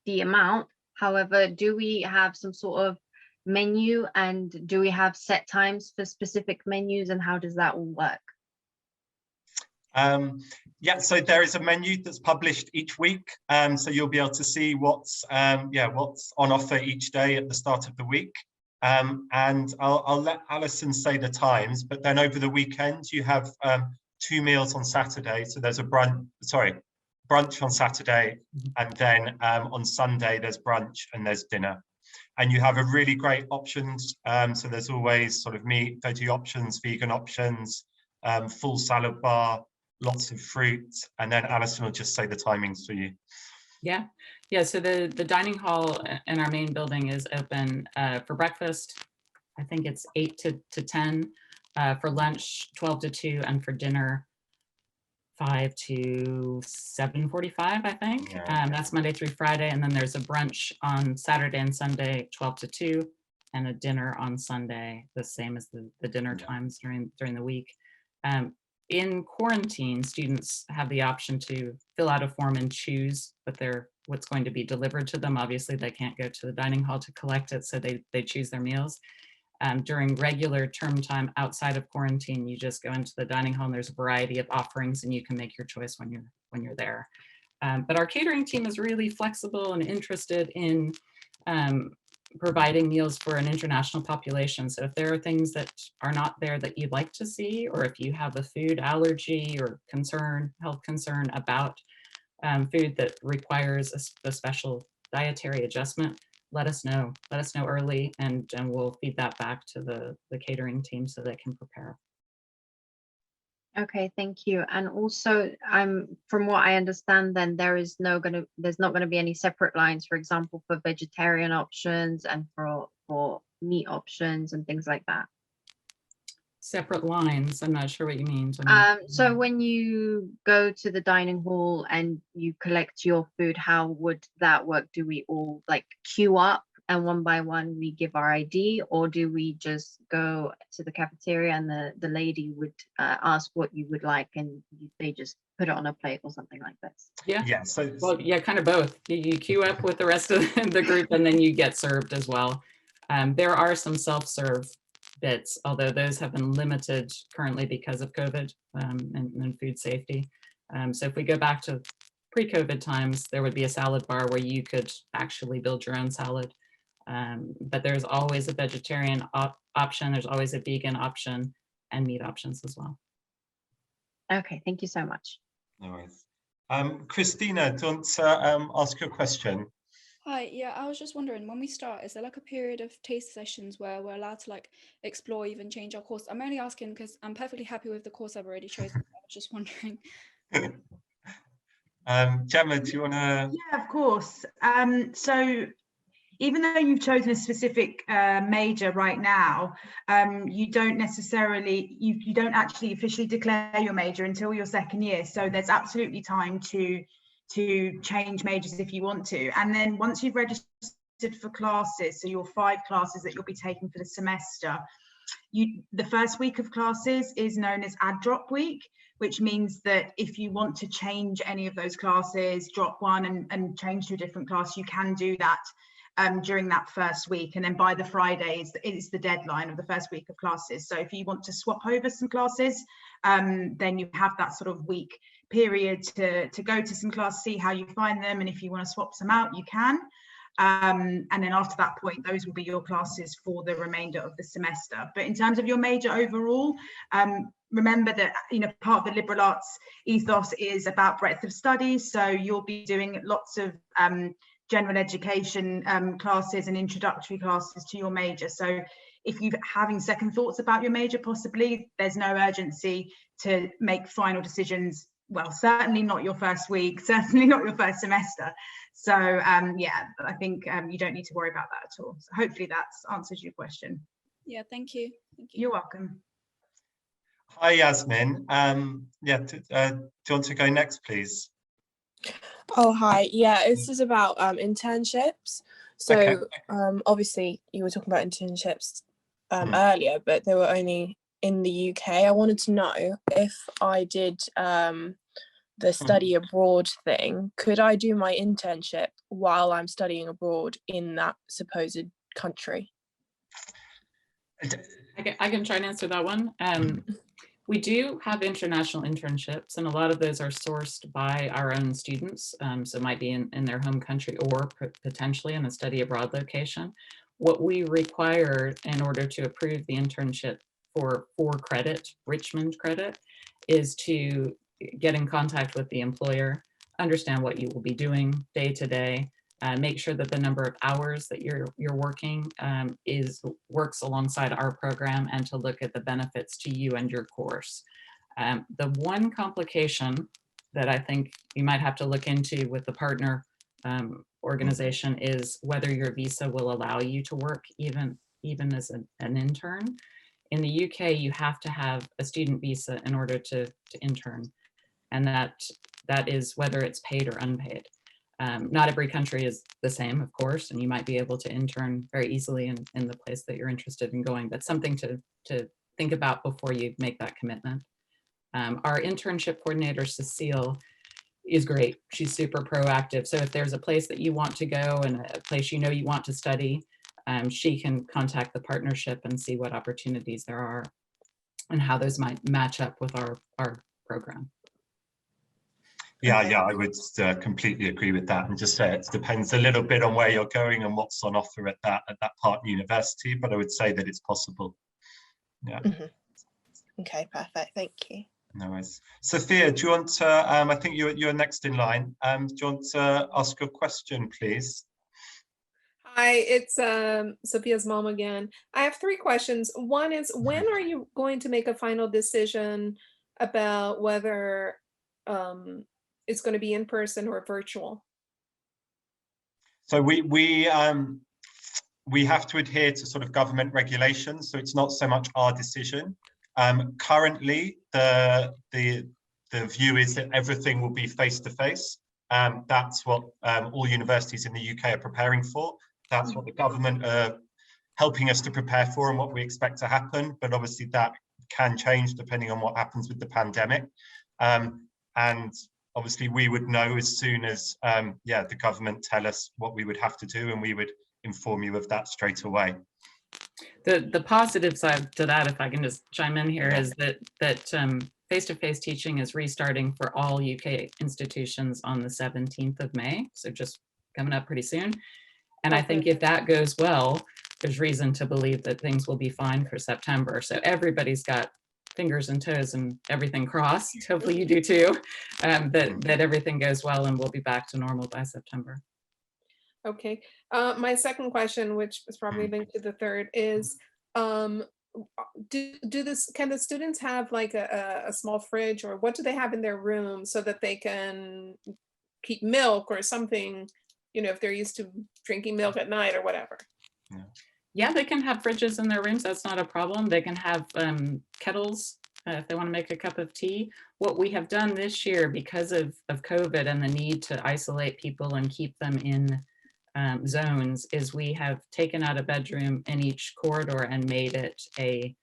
the amount. However, do we have some sort of menu, and do we have set times for specific menus, and how does that all work? Yeah, so there is a menu that's published each week, so you'll be able to see what's on offer each day at the start of the week. And I'll let Alison say the times, but then over the weekend you have 2 meals on Saturday. So there's a brunch on Saturday, and then on Sunday there's brunch and there's dinner. And you have a really great options. So there's always sort of meat, veggie options, vegan options, full salad bar, lots of fruit, and then Alison will just say the timings for you. Yeah, so the dining hall in our main building is open for breakfast. I think it's 8 to 10, for lunch 12 to 2, and for dinner 5 to 7:45, I think. That's Monday through Friday, and then there's a brunch on Saturday and Sunday 12 to 2, and a dinner on Sunday, the same as the dinner times during the week. In quarantine, students have the option to fill out a form and choose what's going to be delivered to them. Obviously, they can't go to the dining hall to collect it, so they choose their meals. During regular term time outside of quarantine, you just go into the dining hall and there's a variety of offerings, and you can make your choice when you're there. But our catering team is really flexible and interested in providing meals for an international population. So if there are things that are not there that you'd like to see, or if you have a food allergy or health concern about food that requires a special dietary adjustment, let us know. Let us know early, and we'll feed that back to the catering team so they can prepare. Okay, thank you. And also, from what I understand, then there's not going to be any separate lines, for example, for vegetarian options and for meat options and things like that. Separate lines? I'm not sure what you mean. So when you go to the dining hall and you collect your food, how would that work? Do we all like queue up and one by one we give our ID, or do we just go to the cafeteria and the lady would ask what you would like and they just put it on a plate or something like this? Yeah. So kind of both. You queue up with the rest of the group, and then you get served as well. There are some self-serve bits, although those have been limited currently because of COVID and food safety. So if we go back to pre-COVID times, there would be a salad bar where you could actually build your own salad. But there's always a vegetarian option, there's always a vegan option, and meat options as well. Okay, thank you so much. No worries. Christina, do you want to ask your question? Hi, yeah, I was just wondering, when we start, is there like a period of taste sessions where we're allowed to like explore, even change our course? I'm only asking because I'm perfectly happy with the course I've already chosen. I was just wondering. Gemma, do you want to? Yeah, of course. So even though you've chosen a specific major right now, you don't actually officially declare your major until your second year. So there's absolutely time to change majors if you want to. And then once you've registered for classes, so your 5 classes that you'll be taking for the semester, the first week of classes is known as add drop week, which means that if you want to change any of those classes, drop one and change to a different class, you can do that during that first week. And then by the Fridays, it's the deadline of the first week of classes. So if you want to swap over some classes, then you have that sort of week period to go to some classes, see how you find them, and if you want to swap some out, you can. And then after that point, those will be your classes for the remainder of the semester. But in terms of your major overall, remember that, you know, part of the liberal arts ethos is about breadth of study. So you'll be doing lots of general education classes and introductory classes to your major. So if you're having second thoughts about your major, possibly, there's no urgency to make final decisions. Well, certainly not your first week, certainly not your first semester. So yeah, I think you don't need to worry about that at all. So hopefully that's answers your question. Yeah, thank you. Thank you. You're welcome. Hi, Yasmin. Yeah, do you want to go next, please? Oh, hi. Yeah, this is about internships. So Okay. obviously you were talking about internships earlier, but they were only in the UK. I wanted to know if I did the study abroad thing, could I do my internship while I'm studying abroad in that supposed country? I can try and answer that one. We do have international internships, and a lot of those are sourced by our own students. So it might be in their home country or potentially in a study abroad location. What we require in order to approve the internship for credit, Richmond credit, is to get in contact with the employer, understand what you will be doing day to day, make sure that the number of hours that you're working works alongside our program, and to look at the benefits to you and your course. The one complication that I think you might have to look into with the partner organization is whether your visa will allow you to work even as an intern. In the UK, you have to have a student visa in order to intern, and that is whether it's paid or unpaid. Not every country is the same, of course, and you might be able to intern very easily in the place that you're interested in going, but something to think about before you make that commitment. Our internship coordinator, Cecile, is great. She's super proactive. So if there's a place that you want to go and a place you know you want to study, she can contact the partnership and see what opportunities there are and how those might match up with our program. Yeah, I would completely agree with that, and just say it depends a little bit on where you're going and what's on offer at that partner university, but I would say that it's possible. Yeah. Okay, perfect. Thank you. No worries. Sophia, do you want to, I think you're next in line. Do you want to ask your question, please? Hi, it's Sophia's mom again. I have 3 questions. One is, when are you going to make a final decision about whether it's going to be in person or virtual? So we have to adhere to sort of government regulations, so it's not so much our decision. Currently, the view is that everything will be face-to-face. That's what all universities in the UK are preparing for. That's what the government are helping us to prepare for and what we expect to happen. But obviously that can change depending on what happens with the pandemic. And obviously we would know as soon as the government tell us what we would have to do, and we would inform you of that straight away. The positive side to that, if I can just chime in here, is that face-to-face teaching is restarting for all UK institutions on the 17th of May, so just coming up pretty soon. And I think if that goes well, there's reason to believe that things will be fine for September. So everybody's got fingers and toes and everything crossed. Hopefully you do too, that everything goes well and we'll be back to normal by September. Okay. My second question, which is probably linked to the third, is can the students have like a small fridge, or what do they have in their room so that they can keep milk or something, you know, if they're used to drinking milk at night or whatever? Yeah, they can have fridges in their rooms. That's not a problem. They can have kettles if they want to make a cup of tea. What we have done this year, because of COVID and the need to isolate people and keep them in zones, is we have taken out a bedroom in each corridor and made it a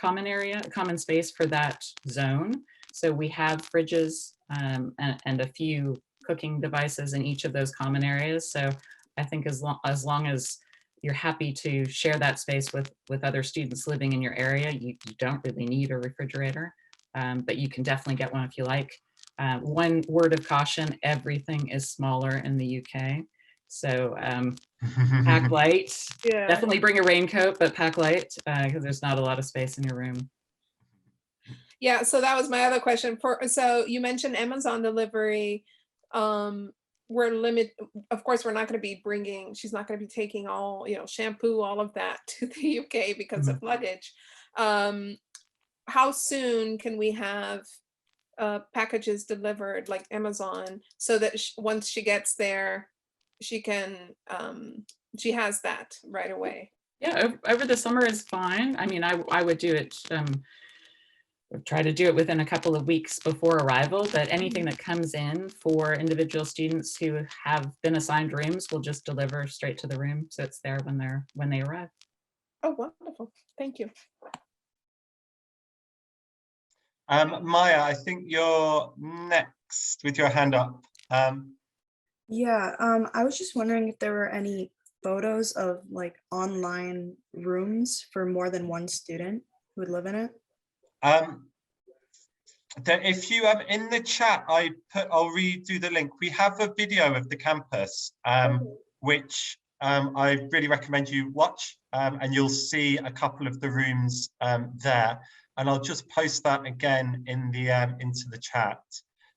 common area, a common space for that zone. So we have fridges and a few cooking devices in each of those common areas. So I think as long as you're happy to share that space with other students living in your area, you don't really need a refrigerator, but you can definitely get one if you like. One word of caution, everything is smaller in the UK. So pack light, definitely bring a raincoat, but pack light because there's not a lot of space in your room. Yeah, so that was my other question. So you mentioned Amazon delivery. We're limited, of course, we're not going to be bringing, she's not going to be taking all, you know, shampoo, all of that to the UK because of luggage. How soon can we have packages delivered like Amazon so that once she gets there, she can, she has that right away? Yeah, over the summer is fine. I mean, I would do it, try to do it within a couple of weeks before arrival, but anything that comes in for individual students who have been assigned rooms will just deliver straight to the room. So it's there when they arrive. Oh, wonderful. Thank you. Maya, I think you're next with your hand up. Yeah, I was just wondering if there were any photos of like online rooms for more than one student who would live in it. If you have in the chat, I'll redo the link. We have a video of the campus, which I really recommend you watch, and you'll see a couple of the rooms there. And I'll just post that again in the into the chat.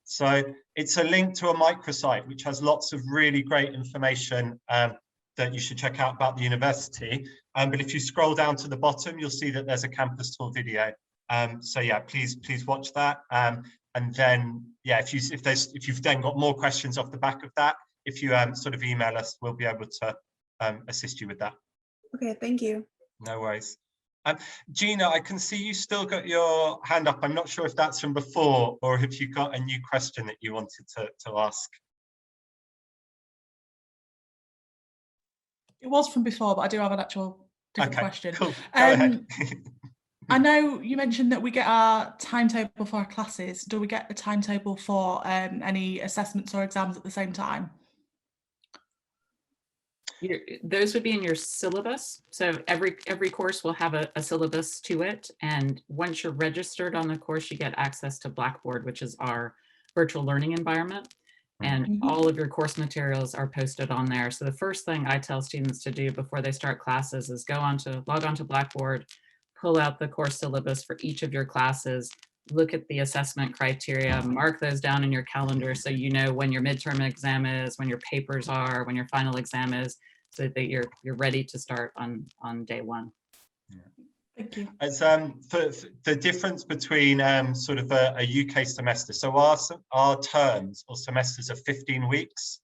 So it's a link to a microsite which has lots of really great information that you should check out about the university. But if you scroll down to the bottom, you'll see that there's a campus tour video. So yeah, please watch that. And then yeah, if you've then got more questions off the back of that, if you sort of email us, we'll be able to assist you with that. Okay, thank you. No worries. Gina, I can see you still got your hand up. I'm not sure if that's from before or if you got a new question that you wanted to ask. It was from before, but I do have an actual different question. Cool. Go ahead. I know you mentioned that we get our timetable for our classes. Do we get a timetable for any assessments or exams at the same time? Those would be in your syllabus. So every course will have a syllabus to it. And once you're registered on the course, you get access to Blackboard, which is our virtual learning environment. And all of your course materials are posted on there. So the first thing I tell students to do before they start classes is log on to Blackboard, pull out the course syllabus for each of your classes, look at the assessment criteria, mark those down in your calendar so you know when your midterm exam is, when your papers are, when your final exam is, so that you're ready to start on day one. Thank you. As for the difference between sort of a UK semester, so our terms or semesters are 15 weeks,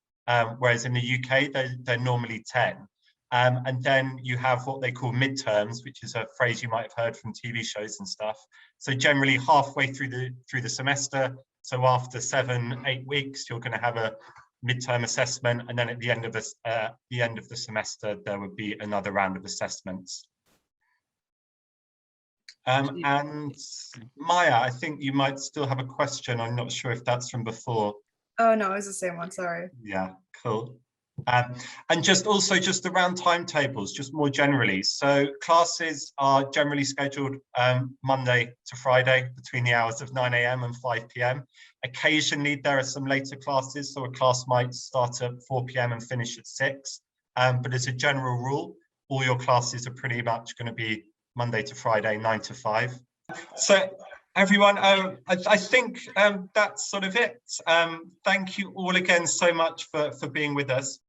whereas in the UK they're normally 10. And then you have what they call midterms, which is a phrase you might have heard from TV shows and stuff. So generally halfway through the semester, so after 7-8 weeks, you're going to have a midterm assessment, and then at the end of the semester, there would be another round of assessments. And Maya, I think you might still have a question. I'm not sure if that's from before. Oh no, it's the same one. Sorry. Yeah, cool. And just around timetables, just more generally. So classes are generally scheduled Monday to Friday between the hours of 9 AM and 5 PM. Occasionally there are some later classes, so a class might start at 4 PM and finish at 6. but as a general rule, all your classes are pretty much going to be Monday to Friday, 9 to 5. So everyone, I think that's sort of it. Thank you all again so much for being with us.